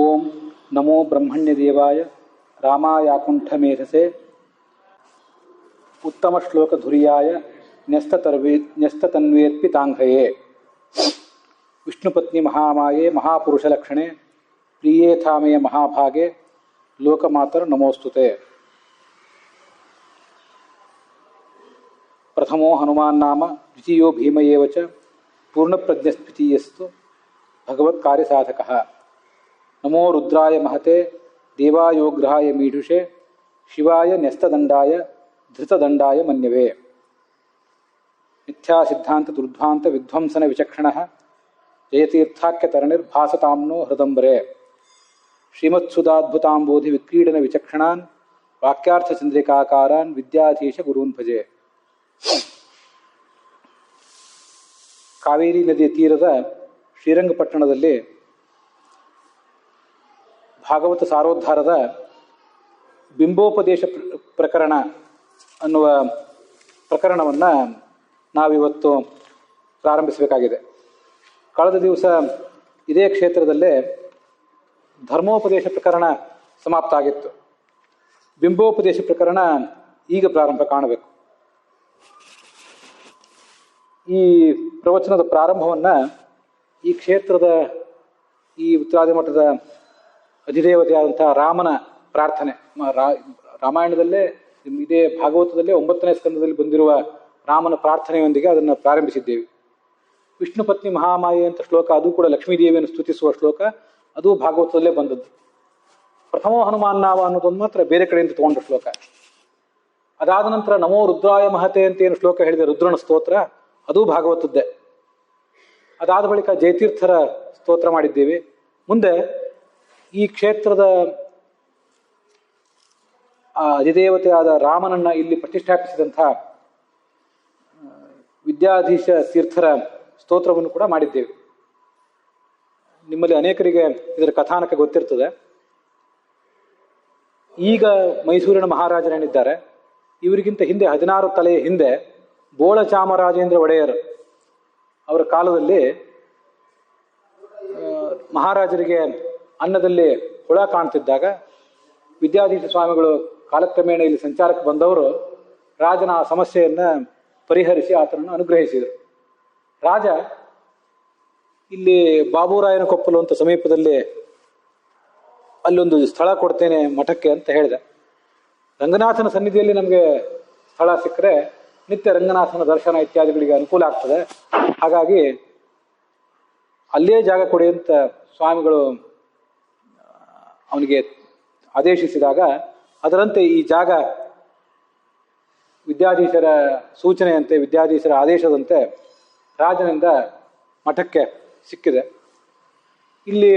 ಓಂ ನಮೋ ಬ್ರಹ್ಮಣ್ಯ ದೇವಾಯ ರಾಮಾಯಾಕುಂಠಮೇಧಸೆ ಉತ್ತಮ ಶ್ಲೋಕ ಧುರ್ಯಾಯ ನ್ಯಸ್ತತನ್ವೇರ್ಪಿತಾಂಘ್ರಯೇ ವಿಷ್ಣುಪತ್ನಿ ಮಹಾಮಾಯೆ ಮಹಾಪುರುಷಲಕ್ಷಣೆ ಪ್ರಿಯೇಥಾಮೆಯ ಮಹಾಭಾಗೆ ಲೋಕಮಾತರ್ ನಮೋಸ್ತುತೆ. ಪ್ರಥಮೋ ಹನುಮಾನ್ ನಾಮ ದ್ವಿತೀಯೋ ಭೀಮ ಏವ ಚ ಪೂರ್ಣಪ್ರಜ್ಞಸ್ತ್ವಿತೀಯಸ್ತು ಭಗವತ್ಕಾರ್ಯಸಾಧಕಃ. ನಮೋ ರುದ್ರಾಯ ಮಹತೆ ದೇವಾಯೋಗ್ರಹಾಯ ಮೀಢುಷೆ ಶಿವಾಯ ನ್ಯಸ್ತದಂಡಾಯ ಧೃತದಂಡಾಯ ಮನ್ಯವೇ. ಮಿಥ್ಯಾಸಿದ್ಧಾಂತ ದುರ್ಧ್ವಾಂತ ವಿಧ್ವಂಸನ ವಿಚಕ್ಷಣಃ ಜಯತೀರ್ಥಾಖ್ಯತರಣಿರ್ಭಾಸತಾಮ್ನೋ ಹೃದಂಬರೆ. ಶ್ರೀಮತ್ಸುಧಾದ್ಭುತಾಂಬೋಧಿ ವಿಕ್ರೀಡನ ವಿಚಕ್ಷಣಾನ್ ವಾಕ್ಯಾರ್ಥಚಂದ್ರಿಕಾಕಾರಾನ್ ವಿದ್ಯಾಧೀಶ ಗುರೂನ್ ಭಜೆ. ಕಾವೇರಿ ನದಿಯ ತೀರದ ಶ್ರೀರಂಗಪಟ್ಟಣದಲ್ಲಿ ಭಾಗವತ ಸಾರೋದ್ಧಾರದ ಬಿಂಬೋಪದೇಶ ಪ್ರಕರಣ ಅನ್ನುವ ಪ್ರಕರಣವನ್ನು ನಾವಿವತ್ತು ಪ್ರಾರಂಭಿಸಬೇಕಾಗಿದೆ. ಕಳೆದ ದಿವಸ ಇದೇ ಕ್ಷೇತ್ರದಲ್ಲೇ ಧರ್ಮೋಪದೇಶ ಪ್ರಕರಣ ಸಮಾಪ್ತ ಆಗಿತ್ತು. ಬಿಂಬೋಪದೇಶ ಪ್ರಕರಣ ಈಗ ಪ್ರಾರಂಭ ಕಾಣಬೇಕು. ಈ ಪ್ರವಚನದ ಪ್ರಾರಂಭವನ್ನು ಈ ಕ್ಷೇತ್ರದ ಈ ಉತ್ತರಾದಿ ಮಠದ ಅಧಿದೇವತೆಯಾದಂತಹ ರಾಮನ ಪ್ರಾರ್ಥನೆ, ರಾಮಾಯಣದಲ್ಲೇ ಇದೇ ಭಾಗವತದಲ್ಲೇ 9ನೇ ಸ್ಕಂದದಲ್ಲಿ ಬಂದಿರುವ ರಾಮನ ಪ್ರಾರ್ಥನೆಯೊಂದಿಗೆ ಅದನ್ನು ಪ್ರಾರಂಭಿಸಿದ್ದೇವೆ. ವಿಷ್ಣು ಪತ್ನಿ ಮಹಾಮಾಯೆ ಅಂತ ಶ್ಲೋಕ, ಅದು ಕೂಡ ಲಕ್ಷ್ಮೀದೇವಿಯನ್ನು ಸ್ತುತಿಸುವ ಶ್ಲೋಕ, ಅದು ಭಾಗವತದಲ್ಲೇ ಬಂದದ್ದು. ಪ್ರಥಮೋ ಹನುಮಾನ್ ನಾಮ ಅನ್ನೋದೊಂದು ಮಾತ್ರ ಬೇರೆ ಕಡೆಯಿಂದ ತಗೊಂಡ ಶ್ಲೋಕ. ಅದಾದ ನಂತರ ನಮೋ ರುದ್ರಾಯ ಮಹತೆ ಅಂತ ಏನು ಶ್ಲೋಕ ಹೇಳಿದೆ, ರುದ್ರನ ಸ್ತೋತ್ರ, ಅದು ಭಾಗವತದ್ದೇ. ಅದಾದ ಬಳಿಕ ಜಯತೀರ್ಥರ ಸ್ತೋತ್ರ ಮಾಡಿದ್ದೇವೆ. ಮುಂದೆ ಈ ಕ್ಷೇತ್ರದ ಅಧಿದೇವತೆಯಾದ ರಾಮನನ್ನ ಇಲ್ಲಿ ಪ್ರತಿಷ್ಠಾಪಿಸಿದಂಥ ವಿದ್ಯಾಧೀಶ ತೀರ್ಥರ ಸ್ತೋತ್ರವನ್ನು ಕೂಡ ಮಾಡಿದ್ದೇವೆ. ನಿಮ್ಮಲ್ಲಿ ಅನೇಕರಿಗೆ ಇದರ ಕಥಾನಕ ಗೊತ್ತಿರ್ತದೆ. ಈಗ ಮೈಸೂರಿನ ಮಹಾರಾಜರೇನಿದ್ದಾರೆ, ಇವರಿಗಿಂತ ಹಿಂದೆ 16 ತಲೆಯ ಹಿಂದೆ ಬೋಳ ಚಾಮರಾಜೇಂದ್ರ ಒಡೆಯರ್ ಅವರ ಕಾಲದಲ್ಲಿ ಮಹಾರಾಜರಿಗೆ ಅನ್ನದಲ್ಲಿ ಹುಳ ಕಾಣ್ತಿದ್ದಾಗ ವಿದ್ಯಾಧೀಶ ಸ್ವಾಮಿಗಳು ಕಾಲಕ್ರಮೇಣ ಇಲ್ಲಿ ಸಂಚಾರಕ್ಕೆ ಬಂದವರು ರಾಜನ ಆ ಸಮಸ್ಯೆಯನ್ನು ಪರಿಹರಿಸಿ ಆತನನ್ನು ಅನುಗ್ರಹಿಸಿದರು. ರಾಜ ಇಲ್ಲಿ ಬಾಬುರಾಯನ ಕೊಪ್ಪಲು ಅಂತ ಸಮೀಪದಲ್ಲಿ ಅಲ್ಲೊಂದು ಸ್ಥಳ ಕೊಡ್ತೇನೆ ಮಠಕ್ಕೆ ಅಂತ ಹೇಳಿದೆ. ರಂಗನಾಥನ ಸನ್ನಿಧಿಯಲ್ಲಿ ನಮಗೆ ಸ್ಥಳ ಸಿಕ್ಕರೆ ನಿತ್ಯ ರಂಗನಾಥನ ದರ್ಶನ ಇತ್ಯಾದಿಗಳಿಗೆ ಅನುಕೂಲ ಆಗ್ತದೆ. ಹಾಗಾಗಿ ಅಲ್ಲೇ ಜಾಗ ಕೊಡಿ ಅಂತ ಸ್ವಾಮಿಗಳು ಅವನಿಗೆ ಆದೇಶಿಸಿದಾಗ ಅದರಂತೆ ಈ ಜಾಗ ವಿದ್ಯಾಧೀಶರ ಸೂಚನೆಯಂತೆ, ವಿದ್ಯಾಧೀಶರ ಆದೇಶದಂತೆ ರಾಜನಿಂದ ಮಠಕ್ಕೆ ಸಿಕ್ಕಿದೆ. ಇಲ್ಲಿ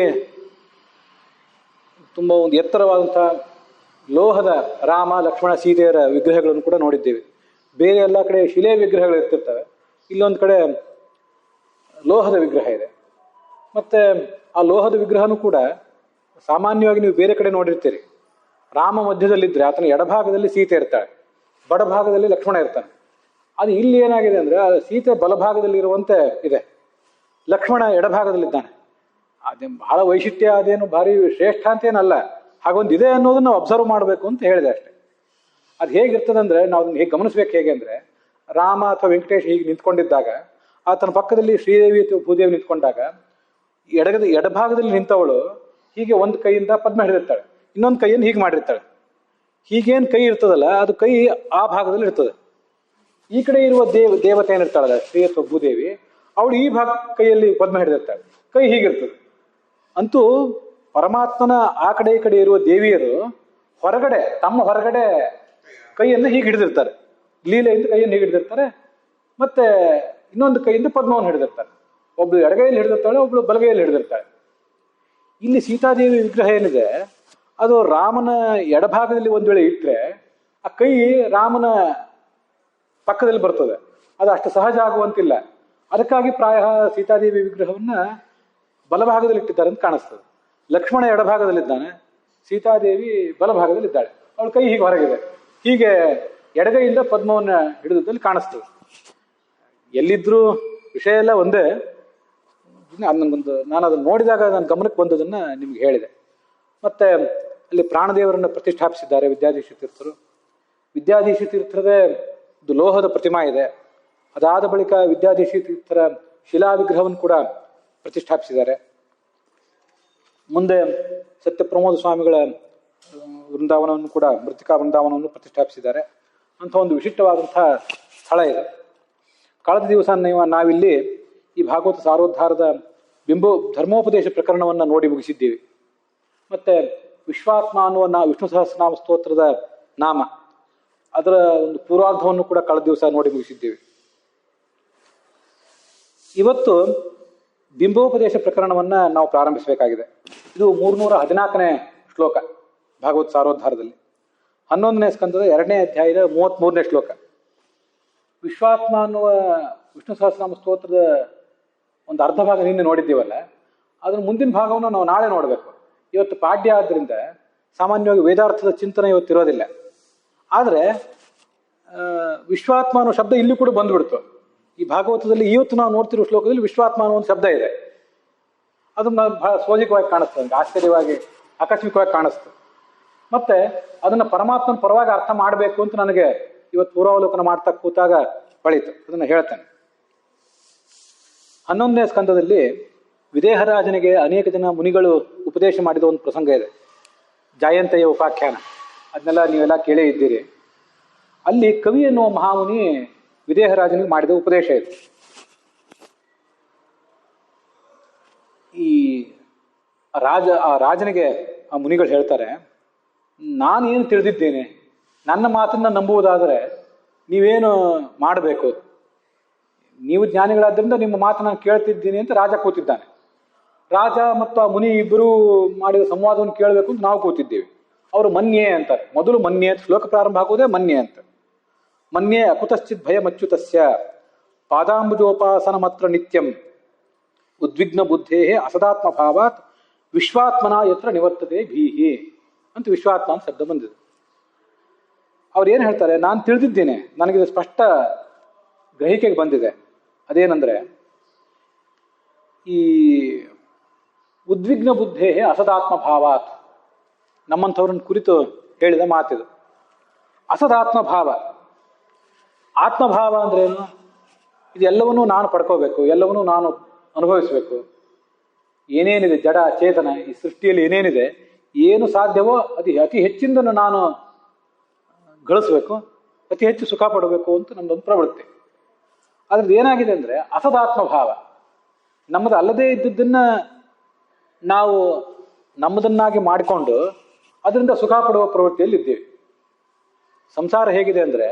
ತುಂಬ ಒಂದು ಎತ್ತರವಾದಂಥ ಲೋಹದ ರಾಮ ಲಕ್ಷ್ಮಣ ಸೀತೆಯರ ವಿಗ್ರಹಗಳನ್ನು ಕೂಡ ನೋಡಿದ್ದೇವೆ. ಬೇರೆ ಎಲ್ಲ ಕಡೆ ಶಿಲೆ ವಿಗ್ರಹಗಳು ಇರ್ತಿರ್ತವೆ, ಇಲ್ಲೊಂದು ಕಡೆ ಲೋಹದ ವಿಗ್ರಹ ಇದೆ. ಮತ್ತು ಆ ಲೋಹದ ವಿಗ್ರಹನೂ ಕೂಡ ಸಾಮಾನ್ಯವಾಗಿ ನೀವು ಬೇರೆ ಕಡೆ ನೋಡಿರ್ತೀರಿ. ರಾಮ ಮಧ್ಯದಲ್ಲಿದ್ದರೆ ಆತನ ಎಡಭಾಗದಲ್ಲಿ ಸೀತೆ ಇರ್ತಾಳೆ, ಬಡಭಾಗದಲ್ಲಿ ಲಕ್ಷ್ಮಣ ಇರ್ತಾನೆ. ಅದು ಇಲ್ಲಿ ಏನಾಗಿದೆ ಅಂದರೆ ಸೀತೆ ಬಲಭಾಗದಲ್ಲಿರುವಂತೆ ಇದೆ, ಲಕ್ಷ್ಮಣ ಎಡಭಾಗದಲ್ಲಿದ್ದಾನೆ. ಅದೇ ಬಹಳ ವೈಶಿಷ್ಟ್ಯ, ಅದೇನು ಭಾರಿ ಶ್ರೇಷ್ಠ ಅಂತೇನಲ್ಲ, ಹಾಗೊಂದು ಇದೆ ಅನ್ನೋದನ್ನು ನಾವು ಅಬ್ಸರ್ವ್ ಮಾಡಬೇಕು ಅಂತ ಹೇಳಿದೆ ಅಷ್ಟೆ. ಅದು ಹೇಗಿರ್ತದೆ ಅಂದರೆ ನಾವು ಅದನ್ನು ಹೇಗೆ ಗಮನಿಸ್ಬೇಕು, ಹೇಗೆ ಅಂದರೆ ರಾಮ ಅಥವಾ ವೆಂಕಟೇಶ್ ಹೀಗೆ ನಿಂತ್ಕೊಂಡಿದ್ದಾಗ ಆತನ ಪಕ್ಕದಲ್ಲಿ ಶ್ರೀದೇವಿ ಅಥವಾ ಭೂದೇವಿ ನಿಂತ್ಕೊಂಡಾಗ ಎಡಭಾಗದಲ್ಲಿ ನಿಂತವಳು ಹೀಗೆ ಒಂದು ಕೈಯಿಂದ ಪದ್ಮ ಹಿಡಿದಿರ್ತಾಳೆ, ಇನ್ನೊಂದು ಕೈಯನ್ನು ಹೀಗೆ ಮಾಡಿರ್ತಾಳೆ. ಹೀಗೇನು ಕೈ ಇರ್ತದಲ್ಲ, ಅದು ಕೈ ಆ ಭಾಗದಲ್ಲಿ ಇರ್ತದೆ. ಈ ಕಡೆ ಇರುವ ದೇವತೆ ಏನಿರ್ತಾಳಲ್ಲ, ಶ್ರೀ ಅಥವಾ ಭೂದೇವಿ, ಅವಳು ಈ ಕೈಯಲ್ಲಿ ಪದ್ಮ ಹಿಡಿದಿರ್ತಾಳೆ, ಕೈ ಹೀಗಿರ್ತದೆ. ಅಂತೂ ಪರಮಾತ್ಮನ ಆ ಕಡೆ ಈ ಕಡೆ ಇರುವ ದೇವಿಯರು ಹೊರಗಡೆ, ತಮ್ಮ ಹೊರಗಡೆ ಕೈಯನ್ನು ಹೀಗೆ ಹಿಡಿದಿರ್ತಾರೆ, ಲೀಲೆಯಿಂದ ಕೈಯನ್ನು ಹೀಗೆ ಹಿಡಿದಿರ್ತಾರೆ, ಮತ್ತೆ ಇನ್ನೊಂದು ಕೈಯಿಂದ ಪದ್ಮವನ್ನು ಹಿಡಿದಿರ್ತಾರೆ. ಒಬ್ಳು ಎಡಗೈಯಲ್ಲಿ ಹಿಡಿದಿರ್ತಾಳೆ, ಒಬ್ಳು ಬಲಗೈಯಲ್ಲಿ ಹಿಡಿದಿರ್ತಾಳೆ. ಇಲ್ಲಿ ಸೀತಾದೇವಿ ವಿಗ್ರಹ ಏನಿದೆ ಅದು ರಾಮನ ಎಡಭಾಗದಲ್ಲಿ ಒಂದು ವೇಳೆ ಇಟ್ಟರೆ ಆ ಕೈ ರಾಮನ ಪಕ್ಕದಲ್ಲಿ ಬರ್ತದೆ. ಅದು ಅಷ್ಟು ಸಹಜ ಆಗುವಂತಿಲ್ಲ. ಅದಕ್ಕಾಗಿ ಪ್ರಾಯ ಸೀತಾದೇವಿ ವಿಗ್ರಹವನ್ನ ಬಲಭಾಗದಲ್ಲಿ ಇಟ್ಟಿದ್ದಾರೆ ಅಂತ ಕಾಣಿಸ್ತದೆ. ಲಕ್ಷ್ಮಣ ಎಡಭಾಗದಲ್ಲಿದ್ದಾನೆ, ಸೀತಾದೇವಿ ಬಲಭಾಗದಲ್ಲಿದ್ದಾಳೆ, ಅವಳ ಕೈ ಹೀಗೆ ಹೊರಗಿದೆ. ಹೀಗೆ ಎಡಗೈಯಿಂದ ಪದ್ಮವನ್ನು ಹಿಡಿದಲ್ಲಿ ಕಾಣಿಸ್ತದೆ. ಎಲ್ಲಿದ್ರೂ ವಿಷಯ ಎಲ್ಲ ಒಂದೇ. ನಾನು ಅದನ್ನು ನೋಡಿದಾಗ ನನ್ನ ಗಮನಕ್ಕೆ ಬಂದದನ್ನು ನಿಮ್ಗೆ ಹೇಳಿದೆ. ಮತ್ತೆ ಅಲ್ಲಿ ಪ್ರಾಣದೇವರನ್ನು ಪ್ರತಿಷ್ಠಾಪಿಸಿದ್ದಾರೆ ವಿದ್ಯಾಧೀಶ ತೀರ್ಥರು. ವಿದ್ಯಾಧೀಶ ತೀರ್ಥರದೇ ಒಂದು ಲೋಹದ ಪ್ರತಿಮಾ ಇದೆ. ಅದಾದ ಬಳಿಕ ವಿದ್ಯಾಧೀಶ ತೀರ್ಥರ ಶಿಲಾ ವಿಗ್ರಹವನ್ನು ಕೂಡ ಪ್ರತಿಷ್ಠಾಪಿಸಿದ್ದಾರೆ. ಮುಂದೆ ಸತ್ಯಪ್ರಮೋದ ಸ್ವಾಮಿಗಳ ವೃಂದಾವನವನ್ನು ಕೂಡ ಮೃತ್ತಿಕಾ ವೃಂದಾವನವನ್ನು ಪ್ರತಿಷ್ಠಾಪಿಸಿದ್ದಾರೆ. ಅಂಥ ಒಂದು ವಿಶಿಷ್ಟವಾದಂತಹ ಸ್ಥಳ ಇದೆ. ಕಳೆದ ದಿವಸ ನಾವಿಲ್ಲಿ ಈ ಭಾಗವತ ಸಾರೋದ್ಧಾರದ ಧರ್ಮೋಪದೇಶ ಪ್ರಕರಣವನ್ನು ನೋಡಿ ಮುಗಿಸಿದ್ದೀವಿ. ಮತ್ತೆ ವಿಶ್ವಾತ್ಮ ಅನ್ನುವ ವಿಷ್ಣು ಸಹಸ್ರನಾಮ ಸ್ತೋತ್ರದ ನಾಮ, ಅದರ ಒಂದು ಪೂರ್ವಾರ್ಧವನ್ನು ಕೂಡ ಕಳೆದ ದಿವಸ ನೋಡಿ ಮುಗಿಸಿದ್ದೀವಿ. ಇವತ್ತು ಬಿಂಬೋಪದೇಶ ಪ್ರಕರಣವನ್ನ ನಾವು ಪ್ರಾರಂಭಿಸಬೇಕಾಗಿದೆ. ಇದು 314ನೇ ಶ್ಲೋಕ ಭಾಗವತ ಸಾರೋದ್ಧಾರದಲ್ಲಿ, 11ನೇ ಸ್ಕಂದದ 2ನೇ ಅಧ್ಯಾಯದ 33ನೇ ಶ್ಲೋಕ. ವಿಶ್ವಾತ್ಮ ಅನ್ನುವ ವಿಷ್ಣು ಸಹಸ್ರನಾಮ ಸ್ತೋತ್ರದ ಒಂದು ಅರ್ಧ ಭಾಗ ನಿನ್ನೆ ನೋಡಿದ್ದೀವಲ್ಲ, ಅದ್ರ ಮುಂದಿನ ಭಾಗವನ್ನು ನಾವು ನಾಳೆ ನೋಡಬೇಕು. ಇವತ್ತು ಪಾಡ್ಯ ಆದ್ದರಿಂದ ಸಾಮಾನ್ಯವಾಗಿ ವೇದಾರ್ಥದ ಚಿಂತನೆ ಇವತ್ತಿರೋದಿಲ್ಲ. ಆದರೆ ವಿಶ್ವಾತ್ಮ ಅನ್ನೋ ಶಬ್ದ ಇಲ್ಲಿ ಕೂಡ ಬಂದ್ಬಿಡ್ತು. ಈ ಭಾಗವತದಲ್ಲಿ ಇವತ್ತು ನಾವು ನೋಡ್ತಿರೋ ಶ್ಲೋಕದಲ್ಲಿ ವಿಶ್ವಾತ್ಮ ಅನ್ನೋ ಒಂದು ಶಬ್ದ ಇದೆ. ಅದು ಬಹಳ ಸೋಜಿಕವಾಗಿ ಕಾಣಿಸ್ತದೆ, ನನಗೆ ಆಶ್ಚರ್ಯವಾಗಿ ಆಕಸ್ಮಿಕವಾಗಿ ಕಾಣಿಸ್ತು. ಮತ್ತೆ ಅದನ್ನು ಪರಮಾತ್ಮನ ಪರವಾಗಿ ಅರ್ಥ ಮಾಡಬೇಕು ಅಂತ ನನಗೆ ಇವತ್ತು ಪೂರ್ವಾವಲೋಕನ ಮಾಡ್ತಾ ಕೂತಾಗ ಹೊಳಿತು. ಅದನ್ನು ಹೇಳ್ತೇನೆ. 11ನೇ ಸ್ಕಂದದಲ್ಲಿ ವಿದೇಹರಾಜನಿಗೆ ಅನೇಕ ಜನ ಮುನಿಗಳು ಉಪದೇಶ ಮಾಡಿದ ಒಂದು ಪ್ರಸಂಗ ಇದೆ, ಜಾಯಂತೆಯ ಉಪಾಖ್ಯಾನ. ಅದನ್ನೆಲ್ಲ ನೀವೆಲ್ಲ ಕೇಳೇ ಇದ್ದೀರಿ. ಅಲ್ಲಿ ಕವಿ ಎನ್ನುವ ಮಹಾಮುನಿ ವಿದೇಹರಾಜನಿಗೆ ಮಾಡಿದ ಉಪದೇಶ ಇದೆ. ಈ ರಾಜನಿಗೆ ಆ ಮುನಿಗಳು ಹೇಳ್ತಾರೆ, ನಾನೇನು ತಿಳಿದಿದ್ದೇನೆ, ನನ್ನ ಮಾತನ್ನ ನಂಬುವುದಾದರೆ ನೀವೇನು ಮಾಡಬೇಕು, ನೀವು ಜ್ಞಾನಿಗಳಾದ್ರಿಂದ ನಿಮ್ಮ ಮಾತು ನಾನು ಕೇಳ್ತಿದ್ದೀನಿ ಅಂತ ರಾಜ ಕೂತಿದ್ದಾನೆ. ರಾಜ ಮತ್ತು ಆ ಮುನಿ ಇಬ್ಬರು ಮಾಡಿದ ಸಂವಾದವನ್ನು ಕೇಳಬೇಕು ಅಂತ ನಾವು ಕೂತಿದ್ದೇವೆ. ಅವರು ಮನ್ಯೆ ಅಂತಾರೆ. ಮೊದಲು ಮನ್ಯೆ ಅಂತ ಶ್ಲೋಕ ಪ್ರಾರಂಭ ಆಗುವುದೇ ಮನ್ಯೆ ಅಂತ. ಮನ್ಯೆ ಅಕುತಶ್ಚಿತ್ ಭಯಮಚ್ಯುತಸ್ಯ ಪಾದಾಂಬುಜೋಪಾಸನ ಮಾತ್ರ ನಿತ್ಯಂ ಉದ್ವಿಗ್ನ ಬುದ್ಧೇ ಅಸದಾತ್ಮ ಭಾವಾತ್ ವಿಶ್ವಾತ್ಮನ ಯತ್ರ ನಿವರ್ತತೆ ಭೀಹಿ ಅಂತ ವಿಶ್ವಾತ್ಮ ಅಂತ ಶಬ್ದ ಬಂದಿದೆ. ಅವ್ರು ಏನು ಹೇಳ್ತಾರೆ, ನಾನು ತಿಳಿದಿದ್ದೇನೆ, ನನಗಿದು ಸ್ಪಷ್ಟ ಗ್ರಹಿಕೆಗೆ ಬಂದಿದೆ. ಅದೇನಂದ್ರೆ, ಈ ಉದ್ವಿಗ್ನ ಬುದ್ಧೇ ಅಸದಾತ್ಮ ಭಾವಾತ್ ನಮ್ಮಂಥವ್ರನ್ನ ಕುರಿತು ಹೇಳಿದ ಮಾತಿದು. ಅಸದಾತ್ಮ ಭಾವ, ಆತ್ಮಭಾವ ಅಂದ್ರೆ ಏನು? ಇದೆಲ್ಲವನ್ನೂ ನಾನು ಪಡ್ಕೋಬೇಕು, ಎಲ್ಲವನ್ನೂ ನಾನು ಅನುಭವಿಸ್ಬೇಕು. ಏನೇನಿದೆ ಜಡ ಚೇತನ ಈ ಸೃಷ್ಟಿಯಲ್ಲಿ ಏನೇನಿದೆ, ಏನು ಸಾಧ್ಯವೋ ಅತಿ ಹೆಚ್ಚಿಂದನ್ನು ನಾನು ಗಳಿಸ್ಬೇಕು, ಅತಿ ಹೆಚ್ಚು ಸುಖ ಪಡಬೇಕು ಅಂತ ನಮ್ದೊಂದು ಪ್ರವೃತ್ತಿ. ಅದ್ರದ್ದು ಏನಾಗಿದೆ ಅಂದ್ರೆ ಅಸದಾತ್ಮ ಭಾವ. ನಮ್ಮದು ಅಲ್ಲದೇ ಇದ್ದದ್ದನ್ನ ನಾವು ನಮ್ಮದನ್ನಾಗಿ ಮಾಡಿಕೊಂಡು ಅದರಿಂದ ಸುಖ ಪಡುವ ಪ್ರವೃತ್ತಿಯಲ್ಲಿ ಇದ್ದೀವಿ. ಸಂಸಾರ ಹೇಗಿದೆ ಅಂದ್ರೆ,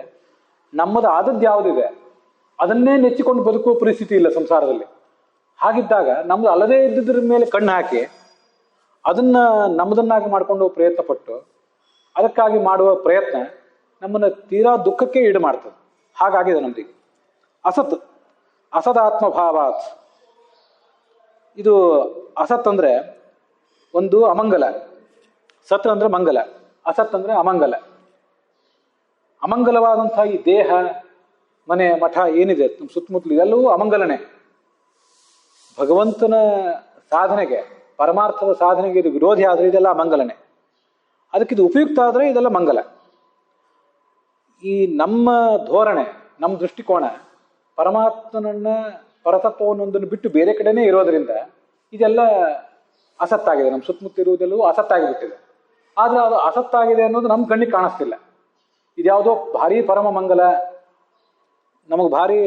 ನಮ್ಮದು ಆದದ್ದು ಯಾವುದಿದೆ ಅದನ್ನೇ ನೆಚ್ಚಿಕೊಂಡು ಬದುಕುವ ಪರಿಸ್ಥಿತಿ ಇಲ್ಲ ಸಂಸಾರದಲ್ಲಿ. ಹಾಗಿದ್ದಾಗ ನಮ್ದು ಅಲ್ಲದೇ ಇದ್ದುದ್ರ ಮೇಲೆ ಕಣ್ಣು ಹಾಕಿ ಅದನ್ನ ನಮ್ಮದನ್ನಾಗಿ ಮಾಡಿಕೊಂಡು ಪ್ರಯತ್ನ ಪಟ್ಟು ಅದಕ್ಕಾಗಿ ಮಾಡುವ ಪ್ರಯತ್ನ ನಮ್ಮನ್ನ ತೀರಾ ದುಃಖಕ್ಕೆ ಈಡು ಮಾಡ್ತದೆ. ಹಾಗಾಗಿದೆ ನಮ್ದೀಗ. ಅಸದಾತ್ಮ ಭಾವಾತ್. ಇದು ಅಸತ್ ಅಂದ್ರೆ ಒಂದು ಅಮಂಗಲ, ಸತ್ ಅಂದ್ರೆ ಮಂಗಲ, ಅಸತ್ ಅಂದ್ರೆ ಅಮಂಗಲ. ಅಮಂಗಲವಾದಂತಹ ಈ ದೇಹ, ಮನೆ, ಮಠ ಏನಿದೆ ಸುತ್ತಮುತ್ತಲು ಇದೆಲ್ಲವೂ ಅಮಂಗಲನೆ. ಭಗವಂತನ ಸಾಧನೆಗೆ, ಪರಮಾರ್ಥದ ಸಾಧನೆಗೆ ಇದು ವಿರೋಧಿ ಆದ್ರೆ ಇದೆಲ್ಲ ಅಮಂಗಲನೆ. ಅದಕ್ಕಿದು ಉಪಯುಕ್ತ ಆದ್ರೆ ಇದೆಲ್ಲ ಮಂಗಲ. ಈ ನಮ್ಮ ಧೋರಣೆ, ನಮ್ಮ ದೃಷ್ಟಿಕೋನ ಪರಮಾತ್ಮನನ್ನ ಪರತತ್ವವನ್ನೊಂದನ್ನು ಬಿಟ್ಟು ಬೇರೆ ಕಡೆನೇ ಇರೋದ್ರಿಂದ ಇದೆಲ್ಲ ಅಸತ್ತಾಗಿದೆ. ನಮ್ಮ ಸುತ್ತಮುತ್ತ ಇರುವುದೆಲ್ಲವೂ ಅಸತ್ತಾಗಿಬಿಟ್ಟಿದೆ. ಆದ್ರೆ ಅದು ಅಸತ್ತಾಗಿದೆ ಅನ್ನೋದು ನಮ್ಮ ಕಣ್ಣಿಗೆ ಕಾಣಿಸ್ತಿಲ್ಲ. ಇದ್ಯಾವುದೋ ಭಾರಿ ಪರಮ ಮಂಗಲ, ನಮಗೆ ಭಾರಿ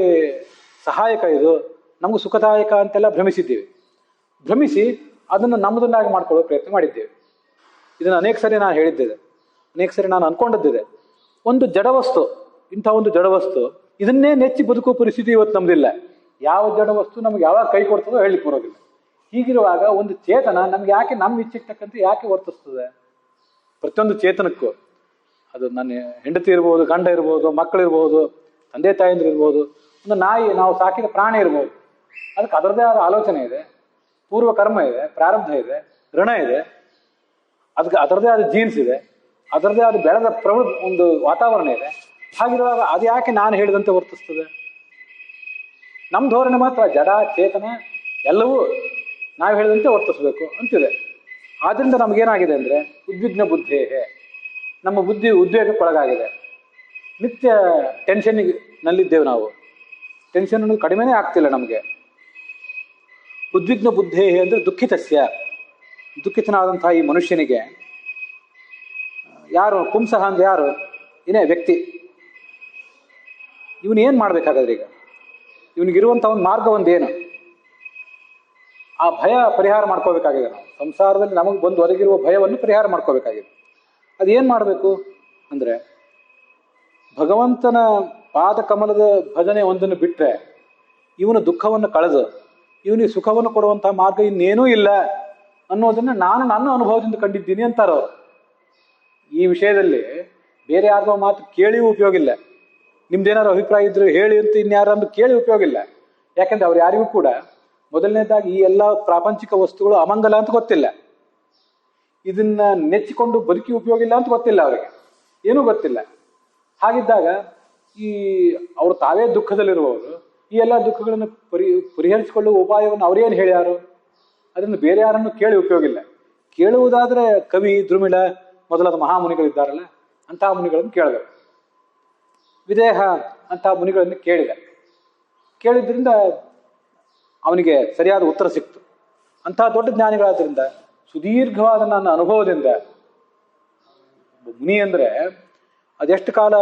ಸಹಾಯಕ, ಇದು ನಮಗೆ ಸುಖದಾಯಕ ಅಂತೆಲ್ಲ ಭ್ರಮಿಸಿದ್ದೀವಿ. ಭ್ರಮಿಸಿ ಅದನ್ನು ನಮ್ಮದನ್ನಾಗಿ ಮಾಡ್ಕೊಳ್ಳೋ ಪ್ರಯತ್ನ ಮಾಡಿದ್ದೇವೆ. ಇದನ್ನು ಅನೇಕ ಸರಿ ನಾನು ಹೇಳಿದ್ದಿದೆ, ಅನೇಕ ಸರಿ ನಾನು ಅನ್ಕೊಂಡದ್ದಿದೆ. ಒಂದು ಜಡವಸ್ತು, ಇಂಥ ಒಂದು ಜಡವಸ್ತು ಇದನ್ನೇ ನೆಚ್ಚಿ ಬದುಕುವ ಪರಿಸ್ಥಿತಿ ಇವತ್ತು ನಮ್ದಿಲ್ಲ. ಯಾವ ಜಡವಸ್ತು ನಮ್ಗೆ ಯಾವಾಗ ಕೈ ಕೊಡ್ತದೋ ಹೇಳಲಿಕ್ಕೆ ಬರೋದಿಲ್ಲ. ಹೀಗಿರುವಾಗ ಒಂದು ಚೇತನ ನಮ್ಗೆ ಯಾಕೆ ನಮ್ಮ ಇಚ್ಛೆಗೆ ತಕ್ಕಂತೆ ಯಾಕೆ ವರ್ತಿಸ್ತದೆ? ಪ್ರತಿಯೊಂದು ಚೇತನಕ್ಕೂ, ಅದು ನನ್ನ ಹೆಂಡತಿ ಇರ್ಬೋದು, ಗಂಡ ಇರ್ಬೋದು, ಮಕ್ಕಳಿರ್ಬೋದು, ತಂದೆ ತಾಯಿಂದ್ರು ಇರ್ಬೋದು, ಒಂದು ನಾಯಿ, ನಾವು ಸಾಕಿದ ಪ್ರಾಣಿ ಇರ್ಬೋದು, ಅದಕ್ಕೆ ಅದರದೇ ಆದ ಆಲೋಚನೆ ಇದೆ, ಪೂರ್ವ ಕರ್ಮ ಇದೆ, ಪ್ರಾರಬ್ಧ ಇದೆ, ಋಣ ಇದೆ, ಅದಕ್ಕೆ ಅದರದೇ ಆದ ಜೀನ್ಸ್ ಇದೆ, ಅದರದೇ ಆದ ಬೆಳೆದ ಒಂದು ವಾತಾವರಣ ಇದೆ. ಹಾಗಿರುವಾಗ ಅದು ಯಾಕೆ ನಾನು ಹೇಳಿದಂತೆ ವರ್ತಿಸ್ತದೆ? ನಮ್ಮ ಧೋರಣೆ ಮಾತ್ರ ಜಡ ಚೇತನ ಎಲ್ಲವೂ ನಾವು ಹೇಳಿದಂತೆ ವರ್ತಿಸ್ಬೇಕು ಅಂತಿದೆ. ಆದ್ರಿಂದ ನಮಗೇನಾಗಿದೆ ಅಂದರೆ ಉದ್ವಿಗ್ನ ಬುದ್ಧಿ, ನಮ್ಮ ಬುದ್ಧಿ ಉದ್ವೇಗಕ್ಕೊಳಗಾಗಿದೆ. ನಿತ್ಯ ಟೆನ್ಷನ್ನಲ್ಲಿದ್ದೇವೆ ನಾವು. ಟೆನ್ಷನ್ ಅನ್ನೋದು ಕಡಿಮೆನೇ ಆಗ್ತಿಲ್ಲ ನಮಗೆ. ಉದ್ವಿಗ್ನ ಬುದ್ಧಿ ಅಂದರೆ ದುಃಖಿತಸ್ಯ, ದುಃಖಿತನಾದಂತಹ ಈ ಮನುಷ್ಯನಿಗೆ ಯಾರು ಪುಂಸಃ ಅಂದ್ರೆ ಯಾರು? ಏನೇ ವ್ಯಕ್ತಿ. ಇವನೇನು ಮಾಡ್ಬೇಕಾದ್ರೆ ಈಗ ಇವನಿಗಿರುವಂಥ ಒಂದು ಮಾರ್ಗ ಒಂದೇನು? ಆ ಭಯ ಪರಿಹಾರ ಮಾಡ್ಕೋಬೇಕಾಗಿದೆ. ನಾವು ಸಂಸಾರದಲ್ಲಿ ನಮಗೆ ಬಂದು ಒದಗಿರುವ ಭಯವನ್ನು ಪರಿಹಾರ ಮಾಡ್ಕೋಬೇಕಾಗಿದೆ. ಅದೇನು ಮಾಡಬೇಕು ಅಂದರೆ ಭಗವಂತನ ಪಾದಕಮಲದ ಭಜನೆ ಒಂದನ್ನು ಬಿಟ್ಟರೆ ಇವನು ದುಃಖವನ್ನು ಕಳೆದು ಇವನಿಗೆ ಸುಖವನ್ನು ಕೊಡುವಂಥ ಮಾರ್ಗ ಇನ್ನೇನೂ ಇಲ್ಲ ಅನ್ನೋದನ್ನು ನಾನು ನನ್ನ ಅನುಭವದಿಂದ ಕಂಡಿದ್ದೀನಿ ಅಂತಾರವರು. ಈ ವಿಷಯದಲ್ಲಿ ಬೇರೆ ಯಾರಿಗೋ ಮಾತು ಕೇಳಿಯೂ ಉಪಯೋಗ ಇಲ್ಲ. ನಿಮ್ದೇನಾದ್ರು ಅಭಿಪ್ರಾಯ ಇದ್ರು ಹೇಳಿ ಅಂತ ಇನ್ಯಾರಂದು ಕೇಳಿ ಉಪಯೋಗ ಇಲ್ಲ. ಯಾಕೆಂದ್ರೆ ಅವ್ರು ಯಾರಿಗೂ ಕೂಡ ಮೊದಲನೇದಾಗಿ ಈ ಎಲ್ಲ ಪ್ರಾಪಂಚಿಕ ವಸ್ತುಗಳು ಅಮಂಗಲ ಅಂತ ಗೊತ್ತಿಲ್ಲ. ಇದನ್ನ ನೆಚ್ಚಿಕೊಂಡು ಬದುಕಿ ಉಪಯೋಗ ಇಲ್ಲ ಅಂತ ಗೊತ್ತಿಲ್ಲ, ಅವರಿಗೆ ಏನೂ ಗೊತ್ತಿಲ್ಲ. ಹಾಗಿದ್ದಾಗ ಈ ಅವರು ತಾವೇ ದುಃಖದಲ್ಲಿರುವವರು ಈ ಎಲ್ಲ ದುಃಖಗಳನ್ನು ಪರಿಹರಿಸಿಕೊಳ್ಳುವ ಉಪಾಯವನ್ನು ಅವರೇನು ಹೇಳ್ಯಾರು? ಅದನ್ನು ಬೇರೆ ಯಾರನ್ನು ಕೇಳಿ ಉಪಯೋಗ ಇಲ್ಲ. ಕೇಳುವುದಾದ್ರೆ ಕವಿ, ದ್ರುಮಿಳ ಮೊದಲಾದ ಮಹಾಮುನಿಗಳಿದ್ದಾರಲ್ಲ, ಅಂತಹ ಮುನಿಗಳನ್ನು ಕೇಳಬೇಕು. ವಿದೇಹ ಅಂತಹ ಮುನಿಗಳನ್ನು ಕೇಳಿದ್ರಿಂದ ಅವನಿಗೆ ಸರಿಯಾದ ಉತ್ತರ ಸಿಕ್ತು. ಅಂತಹ ದೊಡ್ಡ ಜ್ಞಾನಿಗಳಾದ್ರಿಂದ ಸುದೀರ್ಘವಾದ ನನ್ನ ಅನುಭವದಿಂದ, ಮುನಿ ಅಂದರೆ ಅದೆಷ್ಟು ಕಾಲ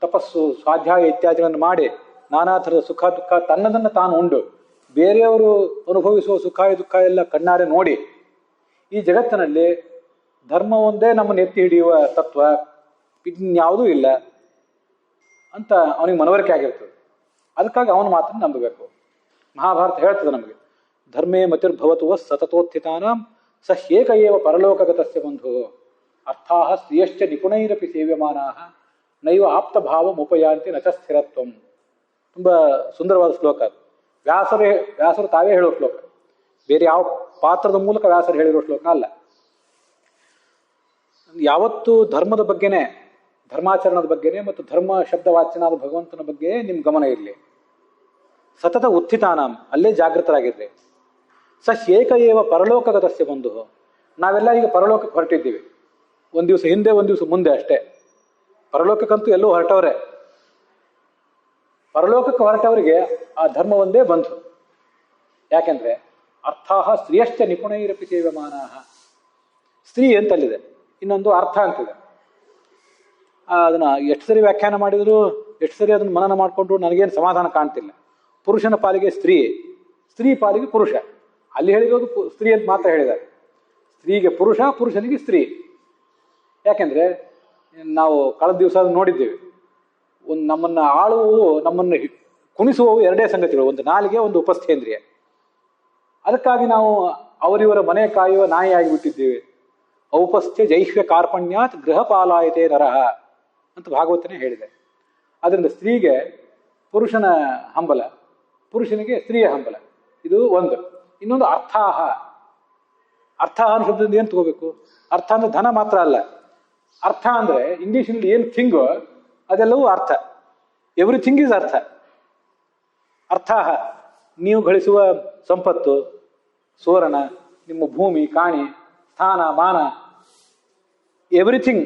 ತಪಸ್ಸು, ಸ್ವಾಧ್ಯಾಯ ಇತ್ಯಾದಿಗಳನ್ನು ಮಾಡಿ ನಾನಾ ಥರದ ಸುಖ ದುಃಖ ತನ್ನದನ್ನು ತಾನು ಉಂಡು ಬೇರೆಯವರು ಅನುಭವಿಸುವ ಸುಖ ದುಃಖ ಎಲ್ಲ ಕಣ್ಣಾರೆ ನೋಡಿ ಈ ಜಗತ್ತಿನಲ್ಲಿ ಧರ್ಮ ಒಂದೇ ನಮ್ಮನ್ನು ಎತ್ತಿ ಹಿಡಿಯುವ ತತ್ವ, ಇನ್ಯಾವುದೂ ಇಲ್ಲ ಅಂತ ಅವನಿಗೆ ಮನವರಿಕೆ ಆಗಿರ್ತದೆ. ಅದಕ್ಕಾಗಿ ಅವನ ಮಾತನ್ನು ನಂಬಬೇಕು. ಮಹಾಭಾರತ ಹೇಳ್ತದೆ ನಮಗೆ, ಧರ್ಮೇ ಮತಿರ್ಭವತು ಸತತೋತ್ಥಿತಾನಾಂ ಸ ಏಕ ಏವ ಪರಲೋಕಗತಸ್ಯ ಬಂಧು ಅರ್ಥಾಃ ಸ್ತ್ರೀಯಶ್ಚ ನಿಪುಣೈರಪಿ ಸೇವ್ಯಮಾನಾಃ ನೈವ ಆಪ್ತ ಭಾವ ಉಪಯಾಂತಿ ನಚ ಸ್ಥಿರತ್ವಂ. ತುಂಬ ಸುಂದರವಾದ ಶ್ಲೋಕ ಅದು. ವ್ಯಾಸರು ತಾವೇ ಹೇಳೋ ಶ್ಲೋಕ, ಬೇರೆ ಯಾವ ಪಾತ್ರದ ಮೂಲಕ ವ್ಯಾಸರು ಹೇಳಿರೋ ಶ್ಲೋಕ ಅಲ್ಲ. ಯಾವತ್ತೂ ಧರ್ಮದ ಬಗ್ಗೆನೇ, ಧರ್ಮಾಚರಣದ ಬಗ್ಗೆನೇ ಮತ್ತು ಧರ್ಮ ಶಬ್ದವಾಚ್ಯನಾದ ಭಗವಂತನ ಬಗ್ಗೆ ನಿಮ್ಮ ಗಮನ ಇರಲಿ. ಸತತ ಉತ್ಥಿತಾನಾಂ, ಅಲ್ಲೇ ಜಾಗೃತರಾಗಿರ್ರಿ. ಸ ಏಕ ಏವ ಪರಲೋಕಗತಸ್ಯ ಬಂಧು. ನಾವೆಲ್ಲ ಈಗ ಪರಲೋಕಕ್ಕೆ ಹೊರಟಿದ್ದೀವಿ, ಒಂದು ದಿವಸ ಹಿಂದೆ ಒಂದು ದಿವಸ ಮುಂದೆ ಅಷ್ಟೇ. ಪರಲೋಕಕ್ಕಂತೂ ಎಲ್ಲೂ ಹೊರಟವ್ರೆ. ಪರಲೋಕಕ್ಕೆ ಹೊರಟವರಿಗೆ ಆ ಧರ್ಮ ಒಂದೇ ಬಂಧು. ಯಾಕೆಂದ್ರೆ ಅರ್ಥಾಹ ಸ್ತ್ರೀಯಶ್ಚ ನಿಪುಣೈರಪಿ ಸೇವ್ಯಮಾನಾಹ. ಸ್ತ್ರೀ ಅಂತಲ್ಲಿದೆ, ಇನ್ನೊಂದು ಅರ್ಥ ಅಂತಿದೆ. ಅದನ್ನ ಎಷ್ಟು ಸರಿ ವ್ಯಾಖ್ಯಾನ ಮಾಡಿದ್ರು, ಎಷ್ಟು ಸರಿ ಅದನ್ನು ಮನನ ಮಾಡಿಕೊಂಡ್ರು ನನಗೇನು ಸಮಾಧಾನ ಕಾಣ್ತಿಲ್ಲ. ಪುರುಷನ ಪಾಲಿಗೆ ಸ್ತ್ರೀ, ಸ್ತ್ರೀ ಪಾಲಿಗೆ ಪುರುಷ. ಅಲ್ಲಿ ಹೇಳಿರೋದು ಸ್ತ್ರೀ ಅಂತ ಮಾತ್ರ ಹೇಳಿದ್ದಾರೆ. ಸ್ತ್ರೀಗೆ ಪುರುಷ, ಪುರುಷನಿಗೆ ಸ್ತ್ರೀ. ಯಾಕೆಂದ್ರೆ ನಾವು ಕಳೆದ ದಿವಸ ನೋಡಿದ್ದೇವೆ, ನಮ್ಮನ್ನು ಆಳುವವು, ನಮ್ಮನ್ನು ಕುಣಿಸುವವು ಎರಡೇ ಸಂಗತಿಗಳು, ಒಂದು ನಾಲಿಗೆ, ಒಂದು ಉಪಸ್ಥೇಂದ್ರಿಯ. ಅದಕ್ಕಾಗಿ ನಾವು ಅವರಿವರ ಮನೆ ಕಾಯುವ ನಾಯಿ ಆಗಿಬಿಟ್ಟಿದ್ದೇವೆ. ಔಪಸ್ಥ್ಯ ಜೈಹ್ಯ ಕಾರ್ಪಣ್ಯಾತ್ ಗೃಹಪಾಲಾಯತೆ ನರಹ ಅಂತ ಭಾಗವತನೇ ಹೇಳಿದೆ. ಅದರಿಂದ ಸ್ತ್ರೀಗೆ ಪುರುಷನ ಹಂಬಲ, ಪುರುಷನಿಗೆ ಸ್ತ್ರೀಯ ಹಂಬಲ, ಇದು ಒಂದು. ಇನ್ನೊಂದು ಅರ್ಥಾಹ. ಅರ್ಥಾಹ ಅನ್ನೋ ಶಬ್ದದಿಂದ ಏನು ತಗೋಬೇಕು? ಅರ್ಥ ಅಂದ್ರೆ ಧನ ಮಾತ್ರ ಅಲ್ಲ. ಅರ್ಥ ಅಂದ್ರೆ ಇಂಗ್ಲಿಷ್ನಲ್ಲಿ ಏನು ಥಿಂಗು ಅದೆಲ್ಲವೂ ಅರ್ಥ. ಎವ್ರಿಥಿಂಗ್ ಈಸ್ ಅರ್ಥ. ಅರ್ಥಾಹ, ನೀವು ಗಳಿಸುವ ಸಂಪತ್ತು, ಸುವರ್ಣ, ನಿಮ್ಮ ಭೂಮಿ, ಕಾಣಿ, ಸ್ಥಾನ, ಮಾನ, ಎವ್ರಿಥಿಂಗ್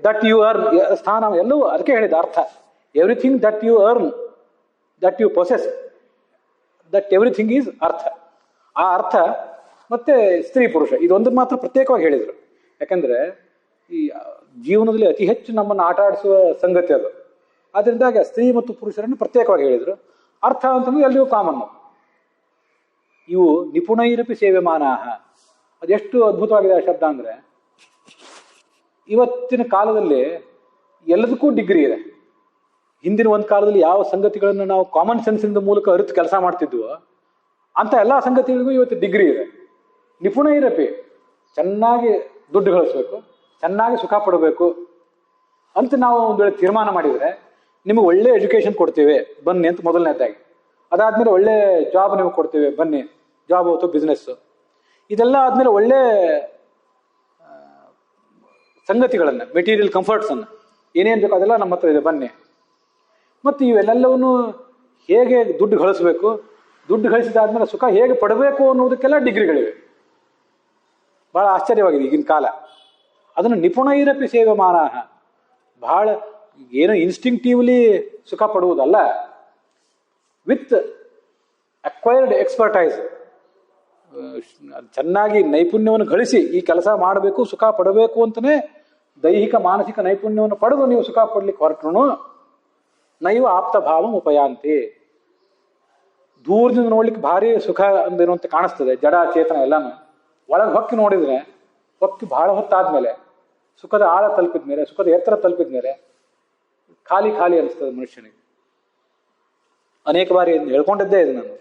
ದಟ್ ಯು ಅರ್ನ್, ಸ್ಥಾನ ಎಲ್ಲವೂ ಅದಕ್ಕೆ ಹೇಳಿದ ಅರ್ಥ. Everything that you earn, that you possess, that everything is ಅರ್ಥ. ಆ ಅರ್ಥ ಮತ್ತೆ ಸ್ತ್ರೀ ಪುರುಷ ಇದೊಂದು ಮಾತ್ರ ಪ್ರತ್ಯೇಕವಾಗಿ ಹೇಳಿದರು. ಯಾಕಂದ್ರೆ ಈ ಜೀವನದಲ್ಲಿ ಅತಿ ಹೆಚ್ಚು ನಮ್ಮನ್ನು ಆಟ ಆಡಿಸುವ ಸಂಗತಿ ಅದು. ಆದ್ರಿಂದಾಗ ಸ್ತ್ರೀ ಮತ್ತು ಪುರುಷರನ್ನು ಪ್ರತ್ಯೇಕವಾಗಿ ಹೇಳಿದರು. ಅರ್ಥ ಅಂತಂದ್ರೆ ಎಲ್ಲಿಯೂ ಕಾಮನ್. ಇವು ನಿಪುಣೈರಪಿ ಸೇವ್ಯಮಾನಾಹ. ಅದೆಷ್ಟು ಅದ್ಭುತವಾಗಿದೆ ಆ ಶಬ್ದ ಅಂದ್ರೆ, ಇವತ್ತಿನ ಕಾಲದಲ್ಲಿ ಎಲ್ಲದಕ್ಕೂ ಡಿಗ್ರಿ ಇದೆ. ಹಿಂದಿನ ಒಂದು ಕಾಲದಲ್ಲಿ ಯಾವ ಸಂಗತಿಗಳನ್ನು ನಾವು ಕಾಮನ್ ಸೆನ್ಸಿಂದ ಮೂಲಕ ಅರಿತು ಕೆಲಸ ಮಾಡ್ತಿದ್ವೋ ಅಂತ ಎಲ್ಲ ಸಂಗತಿಗಳಿಗೂ ಇವತ್ತು ಡಿಗ್ರಿ ಇದೆ. ನಿಪುಣೈರಪಿ, ಚೆನ್ನಾಗಿ ದುಡ್ಡು ಗಳಿಸ್ಬೇಕು, ಚೆನ್ನಾಗಿ ಸುಖ ಪಡಬೇಕು ಅಂತ ನಾವು ಒಂದು ವೇಳೆ ತೀರ್ಮಾನ ಮಾಡಿದರೆ ನಿಮಗೆ ಒಳ್ಳೆ ಎಜುಕೇಶನ್ ಕೊಡ್ತೇವೆ ಬನ್ನಿ ಅಂತ ಮೊದಲನೇದಾಗಿ. ಅದಾದ್ಮೇಲೆ ಒಳ್ಳೆ ಜಾಬ್ ನಿಮಗೆ ಕೊಡ್ತೇವೆ ಬನ್ನಿ, ಜಾಬ್ ಅಥವಾ ಬಿಸ್ನೆಸ್ಸು. ಇದೆಲ್ಲ ಆದ್ಮೇಲೆ ಒಳ್ಳೆ ಸಂಗತಿಗಳನ್ನು, ಮೆಟೀರಿಯಲ್ ಕಂಫರ್ಟ್ಸನ್ನು, ಏನೇನು ಬೇಕು ಅದೆಲ್ಲ ನಮ್ಮ ಹತ್ರ ಇದೆ ಬನ್ನಿ. ಮತ್ತು ಇವೆಲ್ಲವನ್ನೂ ಹೇಗೆ ದುಡ್ಡು ಗಳಿಸ್ಬೇಕು, ದುಡ್ಡು ಗಳಿಸಿದಾದ್ಮೇಲೆ ಸುಖ ಹೇಗೆ ಪಡಬೇಕು ಅನ್ನೋದಕ್ಕೆಲ್ಲ ಡಿಗ್ರಿಗಳಿವೆ. ಬಹಳ ಆಶ್ಚರ್ಯವಾಗಿದೆ ಈಗಿನ ಕಾಲ. ಅದನ್ನು ನಿಪುಣೈರಪಿ ಸೇವಮಾನಾಹ, ಬಹಳ ಏನೋ ಇನ್ಸ್ಟಿಂಕ್ಟಿವ್ಲಿ ಸುಖ ಪಡುವುದಲ್ಲ, ವಿತ್ ಅಕ್ವೈರ್ಡ್ ಎಕ್ಸ್ಪರ್ಟೈಸ್, ಚೆನ್ನಾಗಿ ನೈಪುಣ್ಯವನ್ನು ಗಳಿಸಿ ಈ ಕೆಲಸ ಮಾಡಬೇಕು, ಸುಖ ಪಡಬೇಕು ಅಂತಲೇ ದೈಹಿಕ ಮಾನಸಿಕ ನೈಪುಣ್ಯವನ್ನು ಪಡೆದು ನೀವು ಸುಖ ಪಡ್ಲಿಕ್ಕೆ ಹೊರಟ್ರು ನೈವ ಆಪ್ತ ಭಾವಂ ಉಪಯಾಂತಿ. ದೂರದಿಂದ ನೋಡ್ಲಿಕ್ಕೆ ಭಾರಿ ಸುಖ ಅಂದೇನು ಅಂತ ಕಾಣಿಸ್ತದೆ, ಜಡ ಚೇತನ ಎಲ್ಲಾನು. ಒಳಗೆ ಹೊಕ್ಕಿ ನೋಡಿದ್ರೆ, ಹೊಕ್ಕಿ ಬಹಳ ಹೊತ್ತಾದ್ಮೇಲೆ, ಸುಖದ ಆಳ ತಲುಪಿದ ಮೇಲೆ, ಸುಖದ ಎತ್ತರ ತಲುಪಿದ ಮೇಲೆ ಖಾಲಿ ಖಾಲಿ ಅನಿಸ್ತದೆ ಮನುಷ್ಯನಿಗೆ. ಅನೇಕ ಬಾರಿ ಹೇಳ್ಕೊಂಡಿದ್ದೇ ಇದೆ ನಾನು.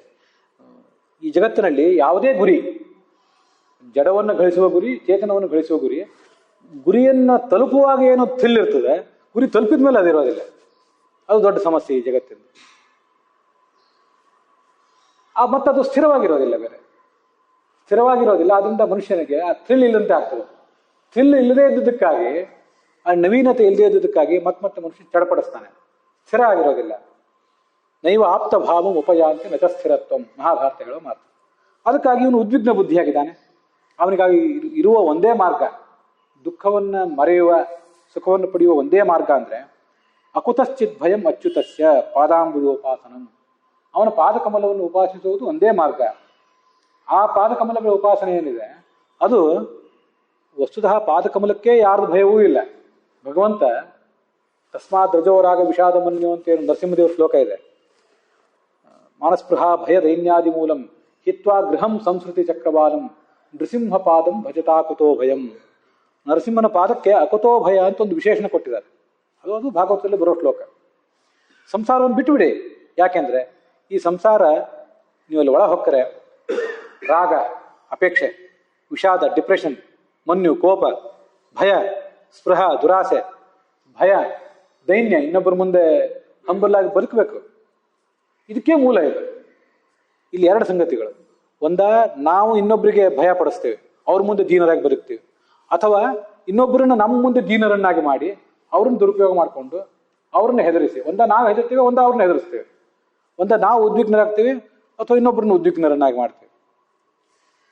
ಈ ಜಗತ್ತಿನಲ್ಲಿ ಯಾವುದೇ ಗುರಿ, ಜಡವನ್ನು ಗಳಿಸುವ ಗುರಿ, ಚೇತನವನ್ನು ಗಳಿಸುವ ಗುರಿ, ಗುರಿಯನ್ನ ತಲುಪುವಾಗ ಏನೋ ಥ್ರಿಲ್ ಇರ್ತದೆ, ಗುರಿ ತಲುಪಿದ ಮೇಲೆ ಅದಿರೋದಿಲ್ಲ. ಅದು ದೊಡ್ಡ ಸಮಸ್ಯೆ ಈ ಜಗತ್ತಿನ. ಮತ್ತದು ಸ್ಥಿರವಾಗಿರೋದಿಲ್ಲ, ಬೇರೆ ಸ್ಥಿರವಾಗಿರೋದಿಲ್ಲ. ಅದರಿಂದ ಮನುಷ್ಯನಿಗೆ ಆ ಥ್ರಿಲ್ ಇಲ್ಲಂತೆ ಆಗ್ತದೆ. ಥ್ರಿಲ್ ಇಲ್ಲದೇ ಇದ್ದುದಕ್ಕಾಗಿ, ಆ ನವೀನತೆ ಇಲ್ಲದೇ ಇದ್ದುದಕ್ಕಾಗಿ ಮತ್ತೆ ಮನುಷ್ಯ ಚಡಪಡಿಸ್ತಾನೆ, ಸ್ಥಿರ ಆಗಿರೋದಿಲ್ಲ. ನೈವ ಆಪ್ತ ಭಾವಂ ಉಪಯಾಂತಿ ನಚ ಸ್ಥಿರತ್ವಂ, ಮಹಾಭಾರತ ಹೇಳೋ ಮಾತು. ಅದಕ್ಕಾಗಿ ಇವನು ಉದ್ವಿಗ್ನ ಬುದ್ಧಿಯಾಗಿದ್ದಾನೆ. ಅವನಿಗಾಗಿ ಇರುವ ಒಂದೇ ಮಾರ್ಗ, ದುಃಖವನ್ನು ಮರೆಯುವ, ಸುಖವನ್ನು ಪಡೆಯುವ ಒಂದೇ ಮಾರ್ಗ ಅಂದ್ರೆ ಅಕುತಶ್ಚಿತ್ ಭಯಂ ಅಚ್ಯುತಸ್ಯ ಪಾದಾಂಬುಜೋಪಾಸನಂ. ಅವನ ಪಾದಕಮಲವನ್ನು ಉಪಾಸಿಸುವುದು ಒಂದೇ ಮಾರ್ಗ. ಆ ಪಾದಕಮಲಗಳ ಉಪಾಸನೆ ಏನಿದೆ ಅದು ವಸ್ತುತಃ ಪಾದಕಮಲಕ್ಕೆ ಯಾರ್ದು ಭಯವೂ ಇಲ್ಲ. ಭಗವಂತ ತಸ್ಮಾತ್ ರಜೋರಾಗ ವಿಷಾದ ಮನ್ಯು ಅಂತ ಏನು ನರಸಿಂಹದೇವ್ರ ಶ್ಲೋಕ ಇದೆ. ಮಾನಸ್ಪೃಹ ಭಯ ದೈನ್ಯಾದಿ ಮೂಲಂ ಹಿತ್ವಾ ಗೃಹಂ ಸಂಸ್ಕೃತಿ ಚಕ್ರವಾಲಂ ನೃಸಿಂಹ ಪಾದಂ ಭಜತಾ ಕುತೋ ಭಯಂ. ನರಸಿಂಹನ ಪಾದಕ್ಕೆ ಅಕುತೋ ಭಯ ಅಂತ ಒಂದು ವಿಶೇಷಣ ಕೊಟ್ಟಿದ್ದಾರೆ. ಅದು ಭಾಗವತದಲ್ಲಿ ಬರೋ ಶ್ಲೋಕ. ಸಂಸಾರವನ್ನು ಬಿಟ್ಟುಬಿಡಿ. ಯಾಕೆಂದ್ರೆ ಈ ಸಂಸಾರ ನೀವಲ್ಲಿ ಒಳ ಹೊಕ್ಕರೆ ರಾಗ, ಅಪೇಕ್ಷೆ, ವಿಷಾದ, ಡಿಪ್ರೆಷನ್, ಮನ್ಯು, ಕೋಪ, ಭಯ, ಸ್ಪೃಹ, ದುರಾಸೆ, ಭಯ, ದೈನ್ಯ, ಇನ್ನೊಬ್ಬರ ಮುಂದೆ ಹಂಬಲಾಗಿ ಬದುಕಬೇಕು. ಇದಕ್ಕೆ ಮೂಲ ಇದೆ. ಇಲ್ಲಿ ಎರಡು ಸಂಗತಿಗಳು. ಒಂದ, ನಾವು ಇನ್ನೊಬ್ಬರಿಗೆ ಭಯ ಪಡಿಸ್ತೇವೆ, ಅವ್ರ ಮುಂದೆ ದೀನರಾಗಿ ಬದುಕ್ತೀವಿ. ಅಥವಾ ಇನ್ನೊಬ್ಬರನ್ನ ನಮ್ಮ ಮುಂದೆ ದೀನರನ್ನಾಗಿ ಮಾಡಿ ಅವ್ರನ್ನ ದುರುಪಯೋಗ ಮಾಡಿಕೊಂಡು ಅವ್ರನ್ನ ಹೆದರಿಸಿ, ಒಂದ ನಾವು ಹೆದರ್ತೀವಿ, ಒಂದ ಅವ್ರನ್ನ ಹೆದರಿಸ್ತೇವೆ. ಒಂದ ನಾವು ಉದ್ವಿಗ್ನರಾಗ್ತೀವಿ ಅಥವಾ ಇನ್ನೊಬ್ಬರನ್ನ ಉದ್ವಿಗ್ನರನ್ನಾಗಿ ಮಾಡ್ತೀವಿ.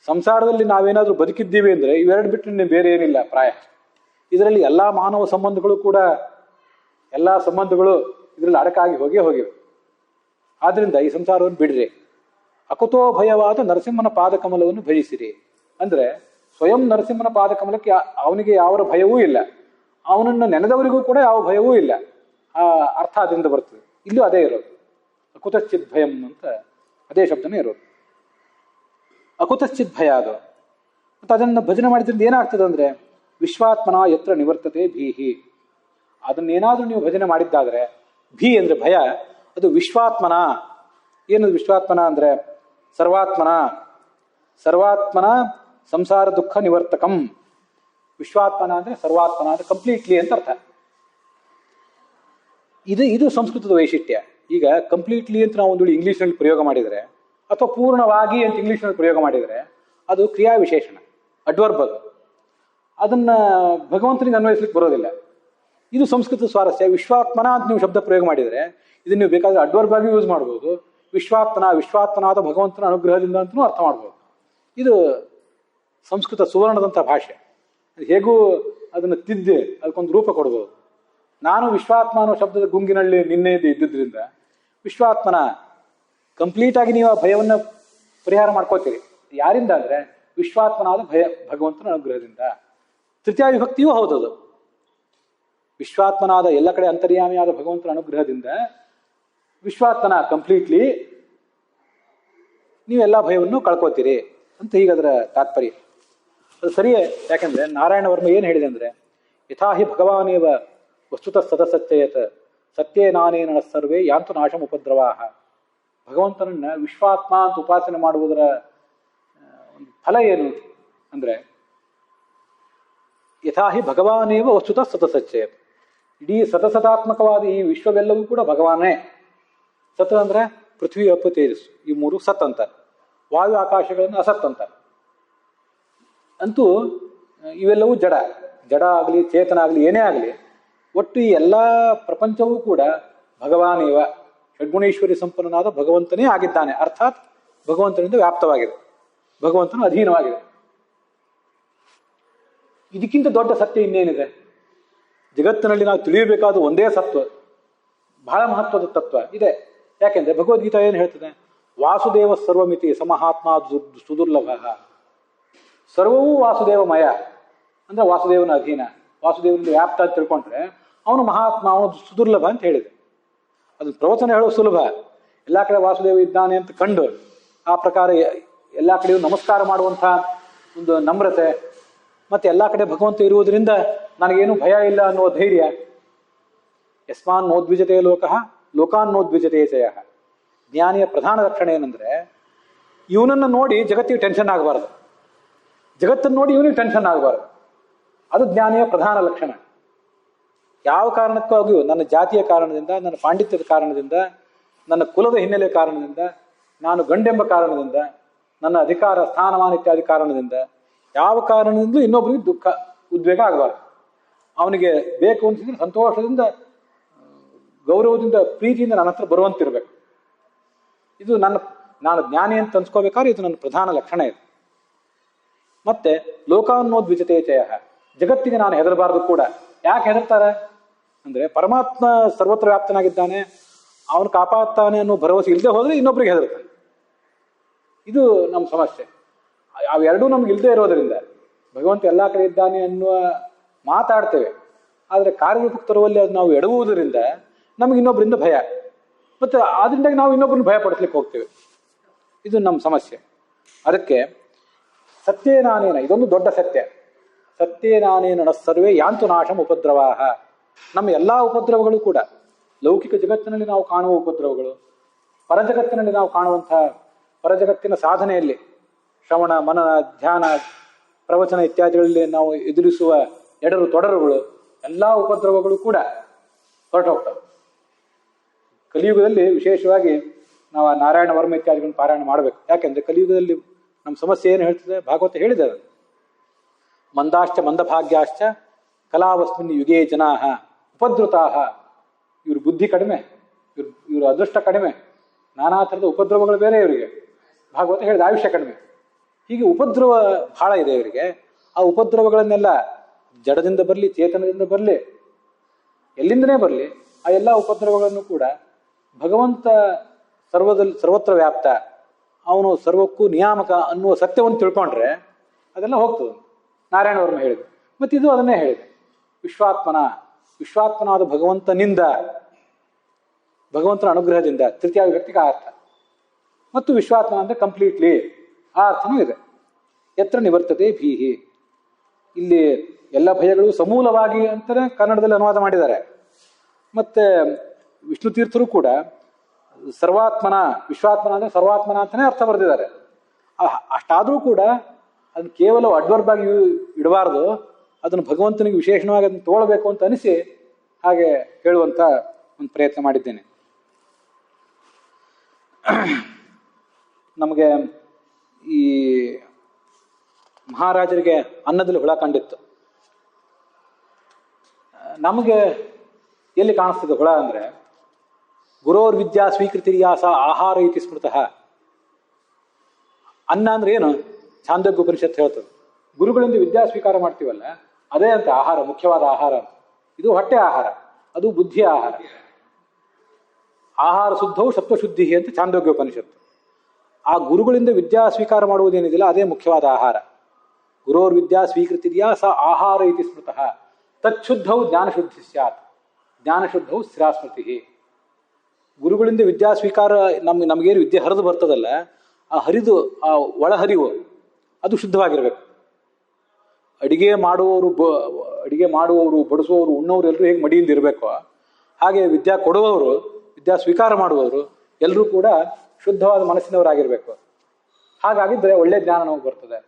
ಸಂಸಾರದಲ್ಲಿ ನಾವೇನಾದ್ರೂ ಬದುಕಿದ್ದೀವಿ ಅಂದ್ರೆ ಇವೆರಡು ಬಿಟ್ಟು ಬೇರೆ ಏನಿಲ್ಲ ಪ್ರಾಯ. ಇದರಲ್ಲಿ ಎಲ್ಲಾ ಮಾನವ ಸಂಬಂಧಗಳು ಕೂಡ, ಎಲ್ಲಾ ಸಂಬಂಧಗಳು ಇದರಲ್ಲಿ ಅಡಕಾಗಿ ಹೋಗಿವೆ. ಆದ್ರಿಂದ ಈ ಸಂಸಾರವನ್ನು ಬಿಡ್ರಿ. ಅಕುತೋ ಭಯವಾದ ನರಸಿಂಹನ ಪಾದಕಮಲವನ್ನು ಭಜಿಸಿರಿ. ಅಂದ್ರೆ ಸ್ವಯಂ ನರಸಿಂಹನ ಪಾದಕಮಲಕ್ಕೆ ಅವನಿಗೆ ಯಾವ ಭಯವೂ ಇಲ್ಲ, ಅವನನ್ನು ನೆನೆದವರಿಗೂ ಕೂಡ ಯಾವ ಭಯವೂ ಇಲ್ಲ. ಆ ಅರ್ಥ ಅದರಿಂದ ಬರ್ತದೆ. ಇಲ್ಲೂ ಅದೇ ಇರೋದು, ಅಕುತಶ್ಚಿತ್ ಭಯಂ ಅಂತ ಅದೇ ಶಬ್ದನೇ ಇರೋದು. ಅಕುತಶ್ಚಿತ್ ಭಯ ಅದು. ಮತ್ತು ಅದನ್ನು ಭಜನೆ ಮಾಡಿದ್ರಿಂದ ಏನಾಗ್ತದೆ ಅಂದ್ರೆ ವಿಶ್ವಾತ್ಮನ ಯತ್ರ ನಿವರ್ತತೆ ಭೀಹಿ. ಅದನ್ನೇನಾದ್ರೂ ನೀವು ಭಜನೆ ಮಾಡಿದ್ದಾದ್ರೆ, ಭೀ ಅಂದ್ರೆ ಭಯ, ಅದು ವಿಶ್ವಾತ್ಮನ. ಏನದು ವಿಶ್ವಾತ್ಮನ ಅಂದ್ರೆ ಸರ್ವಾತ್ಮನ ಸಂಸಾರ ದುಃಖ ನಿವರ್ತಕಂ. ವಿಶ್ವಾತ್ಮನ ಅಂದ್ರೆ ಸರ್ವಾತ್ಮನ ಅಂದ್ರೆ ಕಂಪ್ಲೀಟ್ಲಿ ಅಂತ ಅರ್ಥ. ಇದು ಸಂಸ್ಕೃತದ ವೈಶಿಷ್ಟ್ಯ. ಈಗ ಕಂಪ್ಲೀಟ್ಲಿ ಅಂತ ನಾವು ಒಂದು ಇಂಗ್ಲೀಷ್ನಲ್ಲಿ ಪ್ರಯೋಗ ಮಾಡಿದರೆ, ಅಥವಾ ಪೂರ್ಣವಾಗಿ ಅಂತ ಇಂಗ್ಲೀಷ್ನಲ್ಲಿ ಪ್ರಯೋಗ ಮಾಡಿದರೆ ಅದು ಕ್ರಿಯಾ ವಿಶೇಷಣ, ಅಡ್ವರ್ಬ್. ಅದನ್ನ ಭಗವಂತನಿಗೆ ಅನ್ವಯಿಸ್ಲಿಕ್ಕೆ ಬರೋದಿಲ್ಲ. ಇದು ಸಂಸ್ಕೃತ ಸ್ವಾರಸ್ಯ. ವಿಶ್ವಾತ್ಮನ ಅಂತ ನೀವು ಶಬ್ದ ಪ್ರಯೋಗ ಮಾಡಿದರೆ ಇದನ್ನು ನೀವು ಬೇಕಾದ್ರೆ ಅಡ್ವರ್ಬ್ ಆಗಿ ಯೂಸ್ ಮಾಡ್ಬೋದು. ವಿಶ್ವಾತ್ಮನಾದ ಭಗವಂತನ ಅನುಗ್ರಹದಿಂದ ಅಂತಲೂ ಅರ್ಥ ಮಾಡ್ಬೋದು. ಇದು ಸಂಸ್ಕೃತ ಸುವರ್ಣದಂಥ ಭಾಷೆ. ಹೇಗೂ ಅದನ್ನು ತಿದ್ದಿ ಅದಕ್ಕೊಂದು ರೂಪ ಕೊಡ್ಬೋದು. ನಾನು ವಿಶ್ವಾತ್ಮ ಅನ್ನೋ ಶಬ್ದದ ಗುಂಗಿನಲ್ಲಿ ನಿನ್ನೆ ಇದ್ದಿದ್ದರಿಂದ ವಿಶ್ವಾತ್ಮನ ಕಂಪ್ಲೀಟ್ ಆಗಿ ನೀವು ಆ ಭಯವನ್ನು ಪರಿಹಾರ ಮಾಡ್ಕೋತೀರಿ. ಯಾರಿಂದ ಅಂದ್ರೆ ವಿಶ್ವಾತ್ಮನಾದ ಭಗವಂತನ ಅನುಗ್ರಹದಿಂದ. ತೃತೀಯ ವಿಭಕ್ತಿಯೂ ಹೌದದು. ವಿಶ್ವಾತ್ಮನಾದ ಎಲ್ಲ ಕಡೆ ಅಂತರ್ಯಾಮಿಯಾದ ಭಗವಂತನ ಅನುಗ್ರಹದಿಂದ ವಿಶ್ವಾತ್ಮನ ಕಂಪ್ಲೀಟ್ಲಿ ನೀವೆಲ್ಲ ಭಯವನ್ನು ಕಳ್ಕೋತೀರಿ ಅಂತ ಹೀಗದರ ತಾತ್ಪರ್ಯ. ಅದು ಸರಿಯೇ. ಯಾಕಂದ್ರೆ ನಾರಾಯಣ ವರ್ಮ ಏನು ಹೇಳಿದೆ ಅಂದ್ರೆ ಯಥಾಹಿ ಭಗವಾನೇವ ವಸ್ತುತ ಸದಸತ್ಯಯತ್ ಸತ್ಯೇ ನಾನೇನ ಸರ್ವೇ ಯಾಂತು ನಾಶಂ ಉಪದ್ರವಾಹ. ಭಗವಂತನನ್ನ ವಿಶ್ವಾತ್ಮ ಅಂತ ಉಪಾಸನೆ ಮಾಡುವುದರ ಒಂದು ಫಲ ಏನು ಅಂದ್ರೆ ಯಥಾಹಿ ಭಗವಾನೇವ ವಸ್ತುತ ಸದಸತ್ಯಯತ್. ಇಡೀ ಸತಸತಾತ್ಮಕವಾದ ಈ ವಿಶ್ವವೆಲ್ಲವೂ ಕೂಡ ಭಗವಾನೇ. ಸತ್ ಅಂದ್ರೆ ಪೃಥ್ವಿ, ಅಪ್ಪು, ತೇಜಸ್ಸು, ಈ ಮೂರು ಸತ್ ಅಂತ. ವಾಯು ಆಕಾಶಗಳನ್ನು ಅಸತ್ ಅಂತ. ಅಂತೂ ಇವೆಲ್ಲವೂ ಜಡ ಆಗಲಿ ಚೇತನ ಆಗಲಿ ಏನೇ ಆಗಲಿ, ಒಟ್ಟು ಈ ಎಲ್ಲ ಪ್ರಪಂಚವೂ ಕೂಡ ಭಗವಾನೇವ, ಷಡ್ಗುಣೇಶ್ವರಿ ಸಂಪನ್ನನಾದ ಭಗವಂತನೇ ಆಗಿದ್ದಾನೆ. ಅರ್ಥಾತ್ ಭಗವಂತನಿಂದ ವ್ಯಾಪ್ತವಾಗಿದೆ, ಭಗವಂತನ ಅಧೀನವಾಗಿದೆ. ಇದಕ್ಕಿಂತ ದೊಡ್ಡ ಸತ್ಯ ಇನ್ನೇನಿದೆ? ಜಗತ್ತಿನಲ್ಲಿ ನಾವು ತಿಳಿಯಬೇಕಾದ ಒಂದೇ ಸತ್ವ, ಬಹಳ ಮಹತ್ವದ ತತ್ವ ಇದೆ. ಯಾಕೆಂದ್ರೆ ಭಗವದ್ಗೀತಾ ಏನು ಹೇಳ್ತದೆ? ವಾಸುದೇವ ಸರ್ವಮಿತಿ ಸಮಹಾತ್ಮ ಸುದುರ್ಲಭ. ಸರ್ವವೂ ವಾಸುದೇವಮಯ, ಅಂದ್ರೆ ವಾಸುದೇವನ ಅಧೀನ, ವಾಸುದೇವನಿಂದ ವ್ಯಾಪ್ತ ಅಂತ ತಿಳ್ಕೊಂಡ್ರೆ ಅವನು ಮಹಾತ್ಮ, ಅವನು ಸುದುರ್ಲಭ ಅಂತ ಹೇಳಿದೆ. ಅದು ಪ್ರವಚನ ಹೇಳೋ ಸುಲಭ. ಎಲ್ಲ ಕಡೆ ವಾಸುದೇವ ಇದ್ದಾನೆ ಅಂತ ಕಂಡು ಆ ಪ್ರಕಾರ ಎಲ್ಲ ಕಡೆಯೂ ನಮಸ್ಕಾರ ಮಾಡುವಂಥ ಒಂದು ನಮ್ರತೆ, ಮತ್ತೆ ಎಲ್ಲ ಕಡೆ ಭಗವಂತ ಇರುವುದರಿಂದ ನನಗೇನು ಭಯ ಇಲ್ಲ ಅನ್ನುವ ಧೈರ್ಯ. ಯಸ್ಮಾನ್ ನೋದ್ವಿಜತೆ ಲೋಕಃ ಲೋಕಾನ್ ನೋದ್ವಿಜತೆ ಚಯ. ಜ್ಞಾನಿಯ ಪ್ರಧಾನ ಲಕ್ಷಣ ಏನಂದ್ರೆ ಇವನನ್ನು ನೋಡಿ ಜಗತ್ತಿಗೆ ಟೆನ್ಷನ್ ಆಗಬಾರ್ದು, ಜಗತ್ತನ್ನು ನೋಡಿ ಇವನಿಗೆ ಟೆನ್ಷನ್ ಆಗಬಾರ್ದು. ಅದು ಜ್ಞಾನಿಯ ಪ್ರಧಾನ ಲಕ್ಷಣ. ಯಾವ ಕಾರಣಕ್ಕಾಗಿಯೂ ನನ್ನ ಜಾತಿಯ ಕಾರಣದಿಂದ, ನನ್ನ ಪಾಂಡಿತ್ಯದ ಕಾರಣದಿಂದ, ನನ್ನ ಕುಲದ ಹಿನ್ನೆಲೆ ಕಾರಣದಿಂದ, ನಾನು ಗಂಡೆಂಬ ಕಾರಣದಿಂದ, ನನ್ನ ಅಧಿಕಾರ ಸ್ಥಾನಮಾನ ಇತ್ಯಾದಿ ಕಾರಣದಿಂದ, ಯಾವ ಕಾರಣದಿಂದಲೂ ಇನ್ನೊಬ್ಬರಿಗೆ ದುಃಖ ಉದ್ವೇಗ ಆಗಬಾರ್ದು. ಅವನಿಗೆ ಬೇಕು ಅನ್ಸಿದ್ರೆ ಸಂತೋಷದಿಂದ, ಗೌರವದಿಂದ, ಪ್ರೀತಿಯಿಂದ ನನ್ನ ಹತ್ರ ಬರುವಂತಿರ್ಬೇಕು. ಇದು ನಾನು ಜ್ಞಾನಿ ಅಂತ ಅನ್ಸ್ಕೋಬೇಕಾದ್ರೆ ಇದು ನನ್ನ ಪ್ರಧಾನ ಲಕ್ಷಣ ಇದೆ. ಮತ್ತೆ ಲೋಕಾನ್ನೋದ್ವಿಜತೆ ಚಯ, ಜಗತ್ತಿಗೆ ನಾನು ಹೆದರಬಾರ್ದು ಕೂಡ. ಯಾಕೆ ಹೆದರ್ತಾರೆ ಅಂದ್ರೆ ಪರಮಾತ್ಮ ಸರ್ವತ್ರ ವ್ಯಾಪ್ತನಾಗಿದ್ದಾನೆ, ಅವನು ಕಾಪಾಡ್ತಾನೆ ಅನ್ನೋ ಭರವಸೆ ಇಲ್ಲದೆ ಹೋದ್ರೆ ಇನ್ನೊಬ್ರಿಗೆ ಹೆದರ್ತಾನೆ. ಇದು ನಮ್ಮ ಸಮಸ್ಯೆ. ಅವೆರಡೂ ನಮ್ಗೆ ಇಲ್ಲದೆ ಇರೋದರಿಂದ ಭಗವಂತ ಎಲ್ಲ ಕಡೆ ಇದ್ದಾನೆ ಅನ್ನುವ ಮಾತಾಡ್ತೇವೆ, ಆದರೆ ಕಾರ್ಯರೂಪಕ್ಕೆ ತರುವಲ್ಲಿ ಅದು ನಾವು ಎಡವುವುದರಿಂದ ನಮ್ಗೆ ಇನ್ನೊಬ್ಬರಿಂದ ಭಯ, ಮತ್ತೆ ಆದ್ರಿಂದ ನಾವು ಇನ್ನೊಬ್ಬರನ್ನ ಭಯ ಪಡಿಸ್ಲಿಕ್ಕೆ ಹೋಗ್ತೇವೆ. ಇದು ನಮ್ಮ ಸಮಸ್ಯೆ. ಅದಕ್ಕೆ ಸತ್ಯೇನಾನೇನ, ಇದೊಂದು ದೊಡ್ಡ ಸತ್ಯ. ಸತ್ಯೇನಾನೇನ ಸರ್ವೇ ಯಾಂತು ನಾಶಂ ಉಪದ್ರವಾಹ. ನಮ್ಮ ಎಲ್ಲ ಉಪದ್ರವಗಳು ಕೂಡ ಲೌಕಿಕ ಜಗತ್ತಿನಲ್ಲಿ ನಾವು ಕಾಣುವ ಉಪದ್ರವಗಳು, ಪರಜಗತ್ತಿನಲ್ಲಿ ನಾವು ಕಾಣುವಂತಹ ಪರಜಗತ್ತಿನ ಸಾಧನೆಯಲ್ಲಿ ಶ್ರವಣ ಮನನ ಧ್ಯಾನ ಪ್ರವಚನ ಇತ್ಯಾದಿಗಳಲ್ಲಿ ನಾವು ಎದುರಿಸುವ ಎಡರು ತೊಡರುಗಳು, ಎಲ್ಲ ಉಪದ್ರವಗಳು ಕೂಡ ಹೊರಟೋಗ್ತವೆ. ಕಲಿಯುಗದಲ್ಲಿ ವಿಶೇಷವಾಗಿ ನಾವು ನಾರಾಯಣ ವರ್ಮ ಇತ್ಯಾದಿಗಳನ್ನು ಪಾರಾಯಣ ಮಾಡಬೇಕು. ಯಾಕೆಂದ್ರೆ ಕಲಿಯುಗದಲ್ಲಿ ನಮ್ಮ ಸಮಸ್ಯೆ ಏನು ಹೇಳ್ತದೆ? ಭಾಗವತ ಹೇಳಿದ್ದಾರೆ, ಮಂದಾಶ್ಚ ಮಂದಭಾಗ್ಯಾಶ್ಚ ಕಲಾವಸ್ಮಿನ್ ಯುಗೇ ಜನಾಹ ಉಪದ್ರುತಾಹ. ಇವ್ರ ಬುದ್ಧಿ ಕಡಿಮೆ, ಇವ್ರ ಅದೃಷ್ಟ ಕಡಿಮೆ, ನಾನಾ ಥರದ ಉಪದ್ರವಗಳು ಬೇರೆ ಇವರಿಗೆ. ಭಾಗವತ ಹೇಳಿದ ಆಯುಷ್ಯ ಕಡಿಮೆ. ಹೀಗೆ ಉಪದ್ರವ ಬಹಳ ಇದೆ ಇವರಿಗೆ. ಆ ಉಪದ್ರವಗಳನ್ನೆಲ್ಲ ಜಡದಿಂದ ಬರಲಿ, ಚೇತನದಿಂದ ಬರಲಿ, ಎಲ್ಲಿಂದನೇ ಬರಲಿ, ಆ ಎಲ್ಲ ಉಪದ್ರವಗಳನ್ನು ಕೂಡ ಭಗವಂತ ಸರ್ವತ್ರ ವ್ಯಾಪ್ತ, ಅವನು ಸರ್ವಕ್ಕೂ ನಿಯಾಮಕ ಅನ್ನುವ ಸತ್ಯವನ್ನು ತಿಳ್ಕೊಂಡ್ರೆ ಅದೆಲ್ಲ ಹೋಗ್ತದೆ. ನಾರಾಯಣ ವರ್ಮ ಹೇಳಿದೆ. ಮತ್ತು ಇದು ಅದನ್ನೇ ಹೇಳಿದೆ, ವಿಶ್ವಾತ್ಮನಾದ ಭಗವಂತನಿಂದ, ಭಗವಂತನ ಅನುಗ್ರಹದಿಂದ, ತೃತೀಯ ವ್ಯಕ್ತಿಗೆ ಆ ಅರ್ಥ. ಮತ್ತು ವಿಶ್ವಾತ್ಮ ಅಂದರೆ ಕಂಪ್ಲೀಟ್ಲಿ ಆ ಅರ್ಥನೂ ಇದೆ. ಯತ್ರ ನಿವರ್ತತೆ ಭೀಹಿ, ಇಲ್ಲಿ ಎಲ್ಲ ಭಯಗಳು ಸಮೂಲವಾಗಿ ಅಂತಾನೆ ಕನ್ನಡದಲ್ಲಿ ಅನುವಾದ ಮಾಡಿದ್ದಾರೆ. ಮತ್ತೆ ವಿಷ್ಣು ತೀರ್ಥರು ಕೂಡ ಸರ್ವಾತ್ಮನ, ವಿಶ್ವಾತ್ಮನ ಅಂದರೆ ಸರ್ವಾತ್ಮನ ಅಂತಾನೆ ಅರ್ಥ ಬರೆದಿದ್ದಾರೆ. ಅಷ್ಟಾದರೂ ಕೂಡ ಅದನ್ನು ಕೇವಲ ಅಡ್ವರ್ಬ್ ಆಗಿ ಇಡಬಾರ್ದು, ಅದನ್ನು ಭಗವಂತನಿಗೆ ವಿಶೇಷವಾಗಿ ಅದನ್ನು ತಗೊಳ್ಬೇಕು ಅಂತ ಅನಿಸಿ ಹಾಗೆ ಹೇಳುವಂತ ಒಂದು ಪ್ರಯತ್ನ ಮಾಡಿದ್ದೇನೆ. ನಮಗೆ ಈ ಮಹಾರಾಜರಿಗೆ ಅನ್ನದಲ್ಲಿ ಹುಳ ಕಂಡಿತ್ತು. ನಮಗೆ ಎಲ್ಲಿ ಕಾಣಿಸ್ತದೆ ಹುಳ ಅಂದ್ರೆ, ಗುರೋರ್ ವಿದ್ಯಾ ಸ್ವೀಕೃತಿರ್ಯಾಸ ಆಹಾರ ಇತಿ ಸ್ಮೃತಃ. ಅನ್ನ ಅಂದ್ರೆ ಏನು? ಛಾಂದೋಗ್ಯ ಉಪನಿಷತ್ತು ಹೇಳ್ತದೆ, ಗುರುಗಳಿಂದ ವಿದ್ಯಾ ಸ್ವೀಕಾರ ಮಾಡ್ತೀವಲ್ಲ ಅದೇ ಅಂತ ಆಹಾರ, ಮುಖ್ಯವಾದ ಆಹಾರ ಅಂತ. ಇದು ಹೊಟ್ಟೆ ಆಹಾರ, ಅದು ಬುದ್ಧಿಯ ಆಹಾರ. ಆಹಾರ ಶುದ್ಧವು ಸತ್ವಶುದ್ಧಿ ಅಂತ ಛಾಂದೋಗ್ಯ ಉಪನಿಷತ್ತು. ಆ ಗುರುಗಳಿಂದ ವಿದ್ಯಾ ಸ್ವೀಕಾರ ಮಾಡುವುದೇನಿದಿಲ್ಲ ಅದೇ ಮುಖ್ಯವಾದ ಆಹಾರ. ಗುರೋರ್ ವಿದ್ಯಾ ಸ್ವೀಕೃತಿರ್ಯಾ ಸ ಆಹಾರ ಇತಿ ಸ್ಮೃತಃ ತಚ್ಛುದ್ಧವು ಜ್ಞಾನಶುದ್ಧಿ ಸ್ಯಾತ್ ಜ್ಞಾನಶುದ್ಧವು ಸ್ಥಿರಾಸ್ಮೃತಿ. ಗುರುಗಳಿಂದ ವಿದ್ಯಾ ಸ್ವೀಕಾರ ನಮಗೇನು ವಿದ್ಯೆ ಹರಿದು ಬರ್ತದಲ್ಲ, ಆ ಒಳಹರಿವು ಅದು ಶುದ್ಧವಾಗಿರ್ಬೇಕು. ಅಡಿಗೆ ಮಾಡುವವರು ಬಡಿಸುವವರು ಉಣ್ಣೋರು ಎಲ್ಲರೂ ಹೇಗೆ ಮಡಿಯಿಂದ ಇರಬೇಕು, ಹಾಗೆ ವಿದ್ಯಾ ಕೊಡುವವರು, ವಿದ್ಯಾ ಸ್ವೀಕಾರ ಮಾಡುವವರು ಎಲ್ಲರೂ ಕೂಡ ಶುದ್ಧವಾದ ಮನಸ್ಸಿನವರಾಗಿರ್ಬೇಕು. ಹಾಗಾಗಿದ್ರೆ ಒಳ್ಳೆ ಜ್ಞಾನ ನಮಗೆ ಬರ್ತದೆ,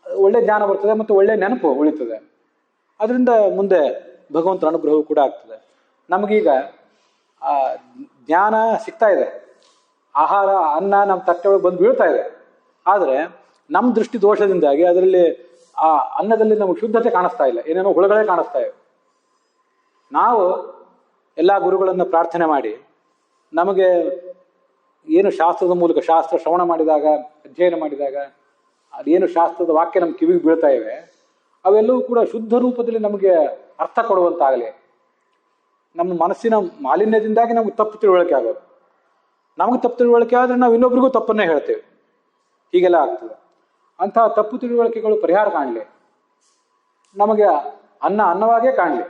ಒಳ್ಳೆ ಜ್ಞಾನ ಬರ್ತದೆ ಮತ್ತು ಒಳ್ಳೆ ನೆನಪು ಉಳಿತದೆ. ಅದರಿಂದ ಮುಂದೆ ಭಗವಂತನ ಅನುಗ್ರಹವು ಕೂಡ ಆಗ್ತದೆ. ನಮಗೀಗ ಆ ಜ್ಞಾನ ಸಿಗ್ತಾ ಇದೆ, ಆಹಾರ ಅನ್ನ ನಮ್ಮ ತಟ್ಟೆಯೊಳಗೆ ಬಂದು ಬೀಳ್ತಾ ಇದೆ. ಆದರೆ ನಮ್ಮ ದೃಷ್ಟಿ ದೋಷದಿಂದಾಗಿ ಅದರಲ್ಲಿ ಆ ಅನ್ನದಲ್ಲಿ ನಮಗೆ ಶುದ್ಧತೆ ಕಾಣಿಸ್ತಾ ಇಲ್ಲ, ಏನೇನೋ ಹುಳುಗಳೇ ಕಾಣಿಸ್ತಾ ಇವೆ. ನಾವು ಎಲ್ಲ ಗುರುಗಳನ್ನು ಪ್ರಾರ್ಥನೆ ಮಾಡಿ ನಮಗೆ ಏನು ಶಾಸ್ತ್ರದ ಮೂಲಕ, ಶಾಸ್ತ್ರ ಶ್ರವಣ ಮಾಡಿದಾಗ, ಅಧ್ಯಯನ ಮಾಡಿದಾಗ ಅದೇನು ಶಾಸ್ತ್ರದ ವಾಕ್ಯ ನಮ್ಮ ಕಿವಿಗೆ ಬೀಳ್ತಾ ಇವೆ, ಅವೆಲ್ಲವೂ ಕೂಡ ಶುದ್ಧ ರೂಪದಲ್ಲಿ ನಮಗೆ ಅರ್ಥ ಕೊಡುವಂತಾಗಲಿ. ನಮ್ಮ ಮನಸ್ಸಿನ ಮಾಲಿನ್ಯದಿಂದಾಗಿ ನಮ್ಗೆ ತಪ್ಪು ತಿಳುವಳಿಕೆ ಆಗೋದು. ನಮಗೆ ತಪ್ಪು ತಿಳುವಳಿಕೆ ಆದರೆ ನಾವು ಇನ್ನೊಬ್ರಿಗೂ ತಪ್ಪನ್ನೇ ಹೇಳ್ತೇವೆ. ಹೀಗೆಲ್ಲ ಆಗ್ತದೆ. ಅಂತಹ ತಪ್ಪು ತಿಳುವಳಿಕೆಗಳು ಪರಿಹಾರ ಕಾಣಲಿ, ನಮಗೆ ಅನ್ನವಾಗೇ ಕಾಣಲಿ,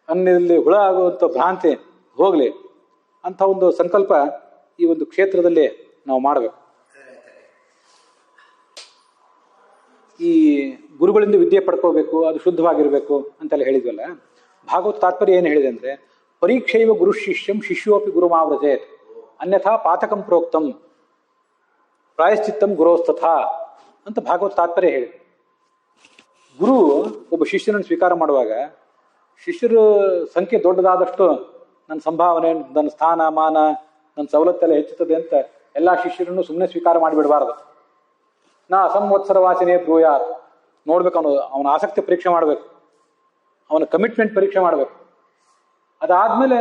ಅನ್ನದಲ್ಲಿ ಹುಳ ಆಗುವಂಥ ಭ್ರಾಂತಿ ಹೋಗಲಿ ಅಂಥ ಒಂದು ಸಂಕಲ್ಪ ಈ ಒಂದು ಕ್ಷೇತ್ರದಲ್ಲಿ ನಾವು ಮಾಡಬೇಕು. ಈ ಗುರುಗಳಿಂದ ವಿದ್ಯೆ ಪಡ್ಕೋಬೇಕು, ಅದು ಶುದ್ಧವಾಗಿರಬೇಕು ಅಂತೆಲ್ಲ ಹೇಳಿದ್ವಲ್ಲ. ಭಾಗವತ ತಾತ್ಪರ್ಯ ಏನು ಹೇಳಿದೆ ಅಂದರೆ, ಪರೀಕ್ಷೆಯವ ಗುರು ಶಿಷ್ಯಂ ಶಿಷ್ಯೋಪಿ ಗುರುಮಾವ್ರಜೇತ್ ಅನ್ಯಥಾ ಪಾತಕಂ ಪ್ರೋಕ್ತಂ ಪ್ರಾಯಶ್ಚಿತ್ತಂ ಗುರೋಸ್ತಥಾ ಅಂತ ಭಾಗವತ ತಾತ್ಪರ್ಯ ಹೇಳಿದೆ. ಗುರು ಒಬ್ಬ ಶಿಷ್ಯನನ್ನು ಸ್ವೀಕಾರ ಮಾಡುವಾಗ ಶಿಷ್ಯರ ಸಂಖ್ಯೆ ದೊಡ್ಡದಾದಷ್ಟು ನನ್ನ ಸಂಭಾವನೆ, ನನ್ನ ಸ್ಥಾನ ಮಾನ, ನನ್ನ ಸವಲತ್ತೆಲ್ಲ ಹೆಚ್ಚುತ್ತದೆ ಅಂತ ಎಲ್ಲ ಶಿಷ್ಯರನ್ನು ಸುಮ್ಮನೆ ಸ್ವೀಕಾರ ಮಾಡಿಬಿಡಬಾರ್ದು. ನಾ ಅಸಂವತ್ಸರ ವಾಚನೆ ಬ್ರೂಯಾತ್ ನೋಡ್ಬೇಕು, ಅವನ ಆಸಕ್ತಿ ಪರೀಕ್ಷೆ ಮಾಡಬೇಕು, ಅವನ ಕಮಿಟ್ಮೆಂಟ್ ಪರೀಕ್ಷೆ ಮಾಡಬೇಕು. ಅದಾದ್ಮೇಲೆ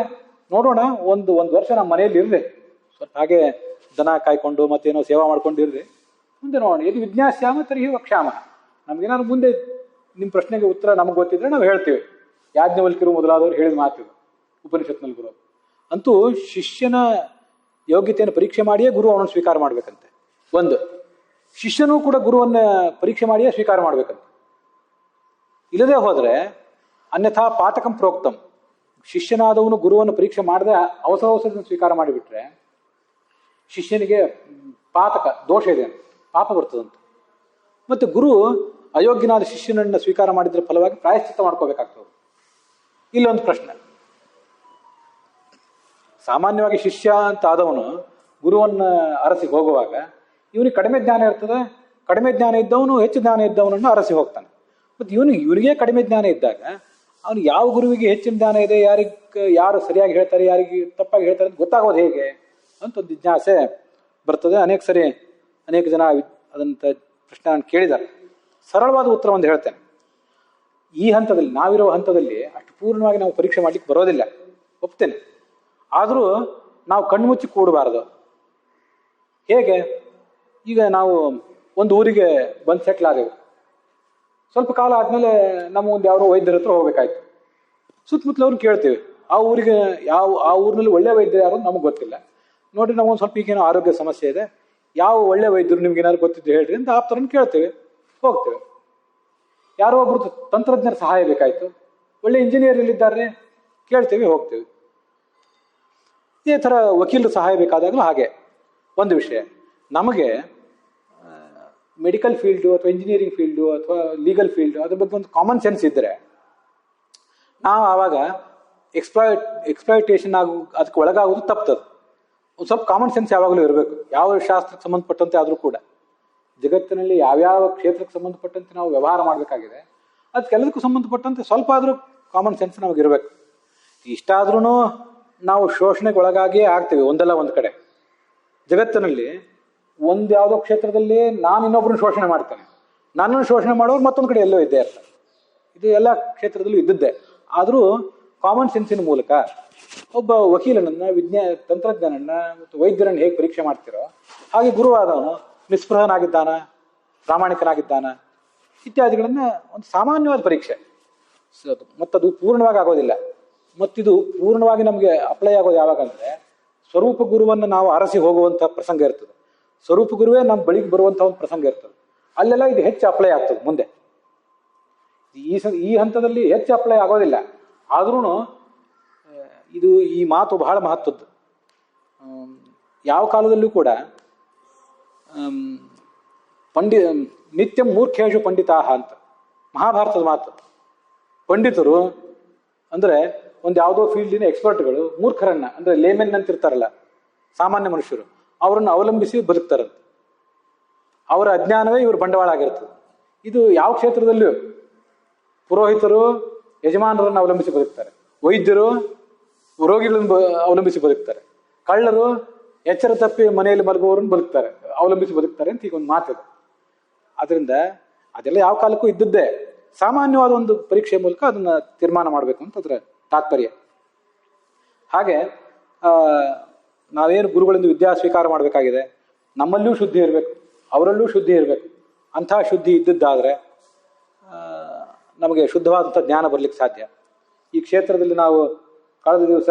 ನೋಡೋಣ, ಒಂದು ವರ್ಷ ನಮ್ಮ ಮನೆಯಲ್ಲಿ ಇರ್ರಿ, ಸ್ವಲ್ಪ ಹಾಗೆ ದನ ಕಾಯ್ಕೊಂಡು ಮತ್ತೇನೋ ಸೇವಾ ಮಾಡ್ಕೊಂಡು ಇರ್ರಿ, ಮುಂದೆ ನೋಡೋಣ. ಇದು ವಿಜ್ಞಾಸ್ಯಾಮ ತರ್ಹಿ ವಕ್ಷ್ಯಾಮ. ನಮ್ಗೇನಾದ್ರು ಮುಂದೆ ನಿಮ್ಮ ಪ್ರಶ್ನೆಗೆ ಉತ್ತರ ನಮಗೆ ಗೊತ್ತಿದ್ರೆ ನಾವು ಹೇಳ್ತೀವಿ. ಯಾಜ್ಞವಲ್ಕ್ಯರು ಮೊದಲಾದವರು ಹೇಳಿದ ಮಾತಿದು ಉಪನಿಷತ್ನಲ್ಲಿ ಬರೋದು. ಅಂತೂ ಶಿಷ್ಯನ ಯೋಗ್ಯತೆಯನ್ನು ಪರೀಕ್ಷೆ ಮಾಡಿಯೇ ಗುರು ಅವನನ್ನು ಸ್ವೀಕಾರ ಮಾಡ್ಬೇಕಂತೆ. ಒಂದು ಶಿಷ್ಯನೂ ಕೂಡ ಗುರುವನ್ನ ಪರೀಕ್ಷೆ ಮಾಡಿಯೇ ಸ್ವೀಕಾರ ಮಾಡ್ಬೇಕಂತೆ. ಇಲ್ಲದೆ ಹೋದರೆ ಅನ್ಯಥಾ ಪಾತಕಂ ಪ್ರೋಕ್ತಂ, ಶಿಷ್ಯನಾದವನು ಗುರುವನ್ನು ಪರೀಕ್ಷೆ ಮಾಡದೆ ಅವಸರದಿಂದ ಸ್ವೀಕಾರ ಮಾಡಿಬಿಟ್ರೆ ಶಿಷ್ಯನಿಗೆ ಪಾತಕ ದೋಷ ಇದೆ ಅಂತ, ಪಾಪ ಬರ್ತದಂತ. ಮತ್ತೆ ಗುರು ಅಯೋಗ್ಯನಾದ ಶಿಷ್ಯನನ್ನ ಸ್ವೀಕಾರ ಮಾಡಿದ್ರ ಫಲವಾಗಿ ಪ್ರಾಯಶ್ಚಿತ್ತ ಮಾಡ್ಕೋಬೇಕಾಗ್ತದೆ. ಇಲ್ಲೊಂದು ಪ್ರಶ್ನೆ, ಸಾಮಾನ್ಯವಾಗಿ ಶಿಷ್ಯ ಅಂತ ಆದವನು ಗುರುವನ್ನ ಅರಸಿ ಹೋಗುವಾಗ ಇವನಿಗೆ ಕಡಿಮೆ ಜ್ಞಾನ ಇರ್ತದೆ. ಕಡಿಮೆ ಜ್ಞಾನ ಇದ್ದವನು ಹೆಚ್ಚು ಜ್ಞಾನ ಇದ್ದವನನ್ನು ಅರಸಿ ಹೋಗ್ತಾನೆ. ಮತ್ತು ಇವನಿಗೆ ಕಡಿಮೆ ಜ್ಞಾನ ಇದ್ದಾಗ ಅವನು ಯಾವ ಗುರುವಿಗೆ ಹೆಚ್ಚಿನ ಜ್ಞಾನ ಇದೆ, ಯಾರು ಸರಿಯಾಗಿ ಹೇಳ್ತಾರೆ, ಯಾರಿಗೆ ತಪ್ಪಾಗಿ ಹೇಳ್ತಾರೆ ಅಂತ ಗೊತ್ತಾಗೋದು ಹೇಗೆ ಅಂತ ಒಂದು ಜಿಜ್ಞಾಸೆ ಬರ್ತದೆ. ಅನೇಕ ಜನ ಅದಂತ ಪ್ರಶ್ನೆ ಕೇಳಿದ್ದಾರೆ. ಸರಳವಾದ ಉತ್ತರ ಒಂದು ಹೇಳ್ತೇನೆ. ಈ ಹಂತದಲ್ಲಿ, ನಾವಿರೋ ಹಂತದಲ್ಲಿ ಅಷ್ಟು ಪೂರ್ಣವಾಗಿ ನಾವು ಪರೀಕ್ಷೆ ಮಾಡ್ಲಿಕ್ಕೆ ಬರೋದಿಲ್ಲ, ಒಪ್ತೇನೆ. ಆದರೂ ನಾವು ಕಣ್ಮುಚ್ಚಿ ಕೂಡಬಾರದು. ಹೇಗೆ? ಈಗ ನಾವು ಒಂದು ಊರಿಗೆ ಬಂದು ಸೆಟ್ಲ್ ಆದೆವು. ಸ್ವಲ್ಪ ಕಾಲ ಆದಮೇಲೆ ನಮ್ಮ ಒಂದು ಯಾರೋ ವೈದ್ಯರ ಹತ್ರ ಹೋಗ್ಬೇಕಾಯ್ತು. ಸುತ್ತಮುತ್ತಲವ್ರನ್ನ ಕೇಳ್ತೀವಿ, ಆ ಊರಿನಲ್ಲಿ ಒಳ್ಳೆ ವೈದ್ಯರು ಯಾರು ನಮಗೆ ಗೊತ್ತಿಲ್ಲ, ನೋಡ್ರಿ ನಮಗೊಂದು ಸ್ವಲ್ಪ ಈಗೇನೋ ಆರೋಗ್ಯ ಸಮಸ್ಯೆ ಇದೆ, ಯಾವ ಒಳ್ಳೆ ವೈದ್ಯರು ನಿಮ್ಗೆ ಏನಾದ್ರು ಗೊತ್ತಿದ್ದು ಹೇಳ್ರಿ ಅಂತ ಆಪ್ತರನ್ನು ಕೇಳ್ತೇವೆ, ಹೋಗ್ತೇವೆ. ಯಾರೋ ಒಬ್ರು ತಂತ್ರಜ್ಞರ ಸಹಾಯ ಬೇಕಾಯ್ತು, ಒಳ್ಳೆ ಇಂಜಿನಿಯರ್ ಎಲ್ಲಿದ್ದಾರೆ ಕೇಳ್ತೇವೆ, ಹೋಗ್ತೇವೆ. ಇದೇ ಥರ ವಕೀಲರ ಸಹಾಯ ಬೇಕಾದಾಗಲೂ ಹಾಗೆ. ಒಂದು ವಿಷಯ, ನಮಗೆ ಮೆಡಿಕಲ್ ಫೀಲ್ಡು ಅಥವಾ ಇಂಜಿನಿಯರಿಂಗ್ ಫೀಲ್ಡು ಅಥವಾ ಲೀಗಲ್ ಫೀಲ್ಡು ಅದ್ರ ಬಗ್ಗೆ ಒಂದು ಕಾಮನ್ ಸೆನ್ಸ್ ಇದ್ದರೆ ನಾವು ಆವಾಗ ಎಕ್ಸ್ಪ್ಲಾಯಿಟೇಷನ್ ಅದಕ್ಕೆ ಒಳಗಾಗೋದು ತಪ್ತದೆ. ಒಂದು ಸ್ವಲ್ಪ ಕಾಮನ್ ಸೆನ್ಸ್ ಯಾವಾಗಲೂ ಇರಬೇಕು. ಯಾವ ಶಾಸ್ತ್ರಕ್ಕೆ ಸಂಬಂಧಪಟ್ಟಂತೆ ಆದರೂ ಕೂಡ, ಜಗತ್ತಿನಲ್ಲಿ ಯಾವ್ಯಾವ ಕ್ಷೇತ್ರಕ್ಕೆ ಸಂಬಂಧಪಟ್ಟಂತೆ ನಾವು ವ್ಯವಹಾರ ಮಾಡಬೇಕಾಗಿದೆ ಅದಕ್ಕೆಲ್ಲದಕ್ಕೂ ಸಂಬಂಧಪಟ್ಟಂತೆ ಸ್ವಲ್ಪ ಆದರೂ ಕಾಮನ್ ಸೆನ್ಸ್ ನಮಗಿರಬೇಕು. ಇಷ್ಟಾದ್ರೂ ನಾವು ಶೋಷಣೆಗೆ ಒಳಗಾಗಿಯೇ ಆಗ್ತೀವಿ ಒಂದಲ್ಲ ಒಂದು ಕಡೆ. ಜಗತ್ತಿನಲ್ಲಿ ಒಂದು ಯಾವುದೋ ಕ್ಷೇತ್ರದಲ್ಲಿ ನಾನು ಇನ್ನೊಬ್ಬರನ್ನ ಶೋಷಣೆ ಮಾಡ್ತೇನೆ, ನನ್ನನ್ನು ಶೋಷಣೆ ಮಾಡೋರು ಮತ್ತೊಂದು ಕಡೆ ಎಲ್ಲೋ ಇದ್ದೇ ಇರ್ತಾರೆ. ಇದು ಎಲ್ಲ ಕ್ಷೇತ್ರದಲ್ಲೂ ಇದ್ದದ್ದೇ. ಆದರೂ ಕಾಮನ್ ಸೆನ್ಸಿನ ಮೂಲಕ ಒಬ್ಬ ವಕೀಲನನ್ನ, ತಂತ್ರಜ್ಞಾನನ್ನ ಮತ್ತು ವೈದ್ಯರನ್ನು ಹೇಗೆ ಪರೀಕ್ಷೆ ಮಾಡ್ತಿರೋ ಹಾಗೆ ಗುರುವಾದವನು ನಿಸ್ಪೃಹನಾಗಿದ್ದಾನ, ಪ್ರಾಮಾಣಿಕನಾಗಿದ್ದಾನ ಇತ್ಯಾದಿಗಳನ್ನ ಒಂದು ಸಾಮಾನ್ಯವಾದ ಪರೀಕ್ಷೆ. ಮತ್ತದು ಪೂರ್ಣವಾಗಿ ಆಗೋದಿಲ್ಲ. ಮತ್ತಿದು ಪೂರ್ಣವಾಗಿ ನಮಗೆ ಅಪ್ಲೈ ಆಗೋದು ಯಾವಾಗಂದ್ರೆ ಸ್ವರೂಪ ಗುರುವನ್ನು ನಾವು ಅರಸಿ ಹೋಗುವಂಥ ಪ್ರಸಂಗ ಇರ್ತದೆ. ಸ್ವರೂಪ ಗುರುವೇ ನಮ್ಮ ಬಳಿಗೆ ಬರುವಂಥ ಒಂದು ಪ್ರಸಂಗ ಇರ್ತದೆ. ಅಲ್ಲೆಲ್ಲ ಇದು ಹೆಚ್ಚು ಅಪ್ಲೈ ಆಗ್ತದೆ. ಮುಂದೆ ಈ ಹಂತದಲ್ಲಿ ಹೆಚ್ಚು ಅಪ್ಲೈ ಆಗೋದಿಲ್ಲ. ಆದ್ರೂ ಈ ಮಾತು ಬಹಳ ಮಹತ್ವದ್ದು. ಯಾವ ಕಾಲದಲ್ಲೂ ಕೂಡ ನಿತ್ಯ ಮೂರ್ಖೇಶು ಪಂಡಿತಾಹ ಅಂತ ಮಹಾಭಾರತದ ಮಾತು. ಪಂಡಿತರು ಅಂದ್ರೆ ಒಂದು ಯಾವುದೋ ಫೀಲ್ಡಿನ ಎಕ್ಸ್ಪರ್ಟ್ಗಳು ಮೂರ್ಖರನ್ನ, ಅಂದ್ರೆ ಲೇಮೆನ್ ಅಂತ ಇರ್ತಾರಲ್ಲ, ಸಾಮಾನ್ಯ ಮನುಷ್ಯರು, ಅವರನ್ನು ಅವಲಂಬಿಸಿ ಬದುಕ್ತಾರಂತೆ. ಅವರ ಅಜ್ಞಾನವೇ ಇವರು ಬಂಡವಾಳ ಆಗಿರ್ತದೆ. ಇದು ಯಾವ ಕ್ಷೇತ್ರದಲ್ಲಿಯೂ ಪುರೋಹಿತರು ಯಜಮಾನರನ್ನು ಅವಲಂಬಿಸಿ ಬದುಕ್ತಾರೆ, ವೈದ್ಯರು ರೋಗಿಗಳನ್ನು ಅವಲಂಬಿಸಿ ಬದುಕ್ತಾರೆ, ಕಳ್ಳರು ಎಚ್ಚರ ತಪ್ಪಿ ಮನೆಯಲ್ಲಿ ಮಲಗುವವರನ್ನು ಅವಲಂಬಿಸಿ ಬದುಕ್ತಾರೆ ಅಂತ ಈಗ ಒಂದು ಮಾತಿದೆ. ಆದ್ರಿಂದ ಅದೆಲ್ಲ ಯಾವ ಕಾಲಕ್ಕೂ ಇದ್ದದ್ದೇ. ಸಾಮಾನ್ಯವಾದ ಒಂದು ಪರೀಕ್ಷೆ ಮೂಲಕ ಅದನ್ನ ತೀರ್ಮಾನ ಮಾಡಬೇಕು ಅಂತ ಅದರ ತಾತ್ಪರ್ಯ. ಹಾಗೆ ನಾವೇನು ಗುರುಗಳಿಂದ ವಿದ್ಯಾ ಸ್ವೀಕಾರ ಮಾಡಬೇಕಾಗಿದೆ, ನಮ್ಮಲ್ಲೂ ಶುದ್ಧಿ ಇರಬೇಕು, ಅವರಲ್ಲೂ ಶುದ್ಧಿ ಇರಬೇಕು. ಅಂತಹ ಶುದ್ಧಿ ಇದ್ದದ್ದಾದರೆ ನಮಗೆ ಶುದ್ಧವಾದಂಥ ಜ್ಞಾನ ಬರಲಿಕ್ಕೆ ಸಾಧ್ಯ. ಈ ಕ್ಷೇತ್ರದಲ್ಲಿ ನಾವು ಕಳೆದ ದಿವಸ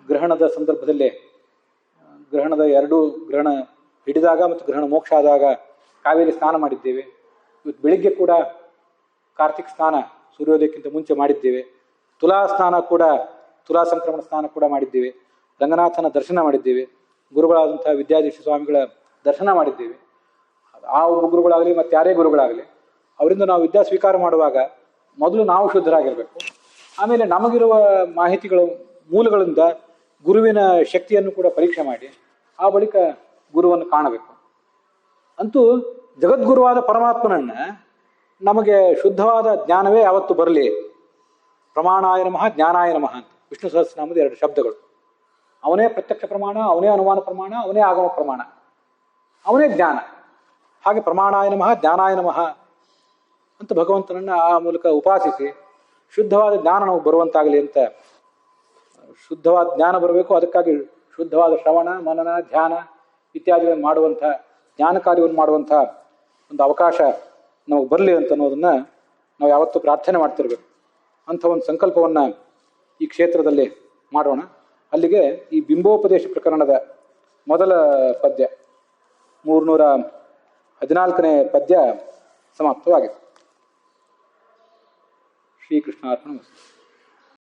ಗ್ರಹಣದ ಸಂದರ್ಭದಲ್ಲಿ ಗ್ರಹಣದ ಗ್ರಹಣ ಹಿಡಿದಾಗ ಮತ್ತು ಗ್ರಹಣ ಮೋಕ್ಷ ಆದಾಗ ಕಾವೇರಿ ಸ್ನಾನ ಮಾಡಿದ್ದೇವೆ. ಇವತ್ತು ಬೆಳಿಗ್ಗೆ ಕೂಡ ಕಾರ್ತಿಕ್ ಸ್ನಾನ ಸೂರ್ಯೋದಯಕ್ಕಿಂತ ಮುಂಚೆ ಮಾಡಿದ್ದೇವೆ. ತುಲಾ ಸ್ನಾನ ಕೂಡ, ತುಲಾ ಸಂಕ್ರಮಣ ಸ್ನಾನ ಕೂಡ ಮಾಡಿದ್ದೇವೆ. ರಂಗನಾಥನ ದರ್ಶನ ಮಾಡಿದ್ದೇವೆ. ಗುರುಗಳಾದಂಥ ವಿದ್ಯಾಧೀಶ ಸ್ವಾಮಿಗಳ ದರ್ಶನ ಮಾಡಿದ್ದೇವೆ. ಆ ಒಬ್ಬ ಗುರುಗಳಾಗಲಿ ಮತ್ತು ಯಾರೇ ಗುರುಗಳಾಗಲಿ ಅವರಿಂದ ನಾವು ವಿದ್ಯಾ ಸ್ವೀಕಾರ ಮಾಡುವಾಗ ಮೊದಲು ನಾವು ಶುದ್ಧರಾಗಿರಬೇಕು. ಆಮೇಲೆ ನಮಗಿರುವ ಮಾಹಿತಿಗಳ ಮೂಲಗಳಿಂದ ಗುರುವಿನ ಶಕ್ತಿಯನ್ನು ಕೂಡ ಪರೀಕ್ಷೆ ಮಾಡಿ ಆ ಬಳಿಕ ಗುರುವನ್ನು ಕಾಣಬೇಕು. ಅಂತೂ ಜಗದ್ಗುರುವಾದ ಪರಮಾತ್ಮನನ್ನ ನಮಗೆ ಶುದ್ಧವಾದ ಜ್ಞಾನವೇ ಯಾವತ್ತು ಬರಲಿ. ಪ್ರಮಾಣಾಯ ನಮಃ, ಜ್ಞಾನಾಯ ನಮಃ ಅಂತ ವಿಷ್ಣು ಸಹಸ್ರನಾಮದ 2 ಶಬ್ದಗಳು. ಅವನೇ ಪ್ರತ್ಯಕ್ಷ ಪ್ರಮಾಣ, ಅವನೇ ಅನುಮಾನ ಪ್ರಮಾಣ, ಅವನೇ ಆಗಮ ಪ್ರಮಾಣ, ಅವನೇ ಜ್ಞಾನ. ಹಾಗೆ ಪ್ರಮಾಣಾಯ ನಮಃ, ಜ್ಞಾನಾಯ ನಮಃ ಅಂತ ಭಗವಂತನನ್ನು ಆ ಮೂಲಕ ಉಪಾಸಿಸಿ ಶುದ್ಧವಾದ ಜ್ಞಾನ ನಾವು ಬರುವಂತಾಗಲಿ ಅಂತ, ಶುದ್ಧವಾದ ಜ್ಞಾನ ಬರಬೇಕು. ಅದಕ್ಕಾಗಿ ಶುದ್ಧವಾದ ಶ್ರವಣ, ಮನನ, ಧ್ಯಾನ ಇತ್ಯಾದಿಗಳನ್ನು ಮಾಡುವಂಥ, ಜ್ಞಾನ ಕಾರ್ಯವನ್ನು ಮಾಡುವಂಥ ಒಂದು ಅವಕಾಶ ನಮಗೆ ಬರಲಿ ಅಂತ ಅನ್ನೋದನ್ನು ನಾವು ಯಾವತ್ತೂ ಪ್ರಾರ್ಥನೆ ಮಾಡ್ತಿರ್ಬೇಕು. ಅಂಥ ಒಂದು ಸಂಕಲ್ಪವನ್ನು ಈ ಕ್ಷೇತ್ರದಲ್ಲಿ ಮಾಡೋಣ. ಅಲ್ಲಿಗೆ ಈ ಬಿಂಬೋಪದೇಶ ಪ್ರಕರಣದ ಮೊದಲ ಪದ್ಯ 314ನೇ ಪದ್ಯ ಸಮಾಪ್ತವಾಗಿದೆ. ಶ್ರೀಕೃಷ್ಣಾರ್ಪಣ.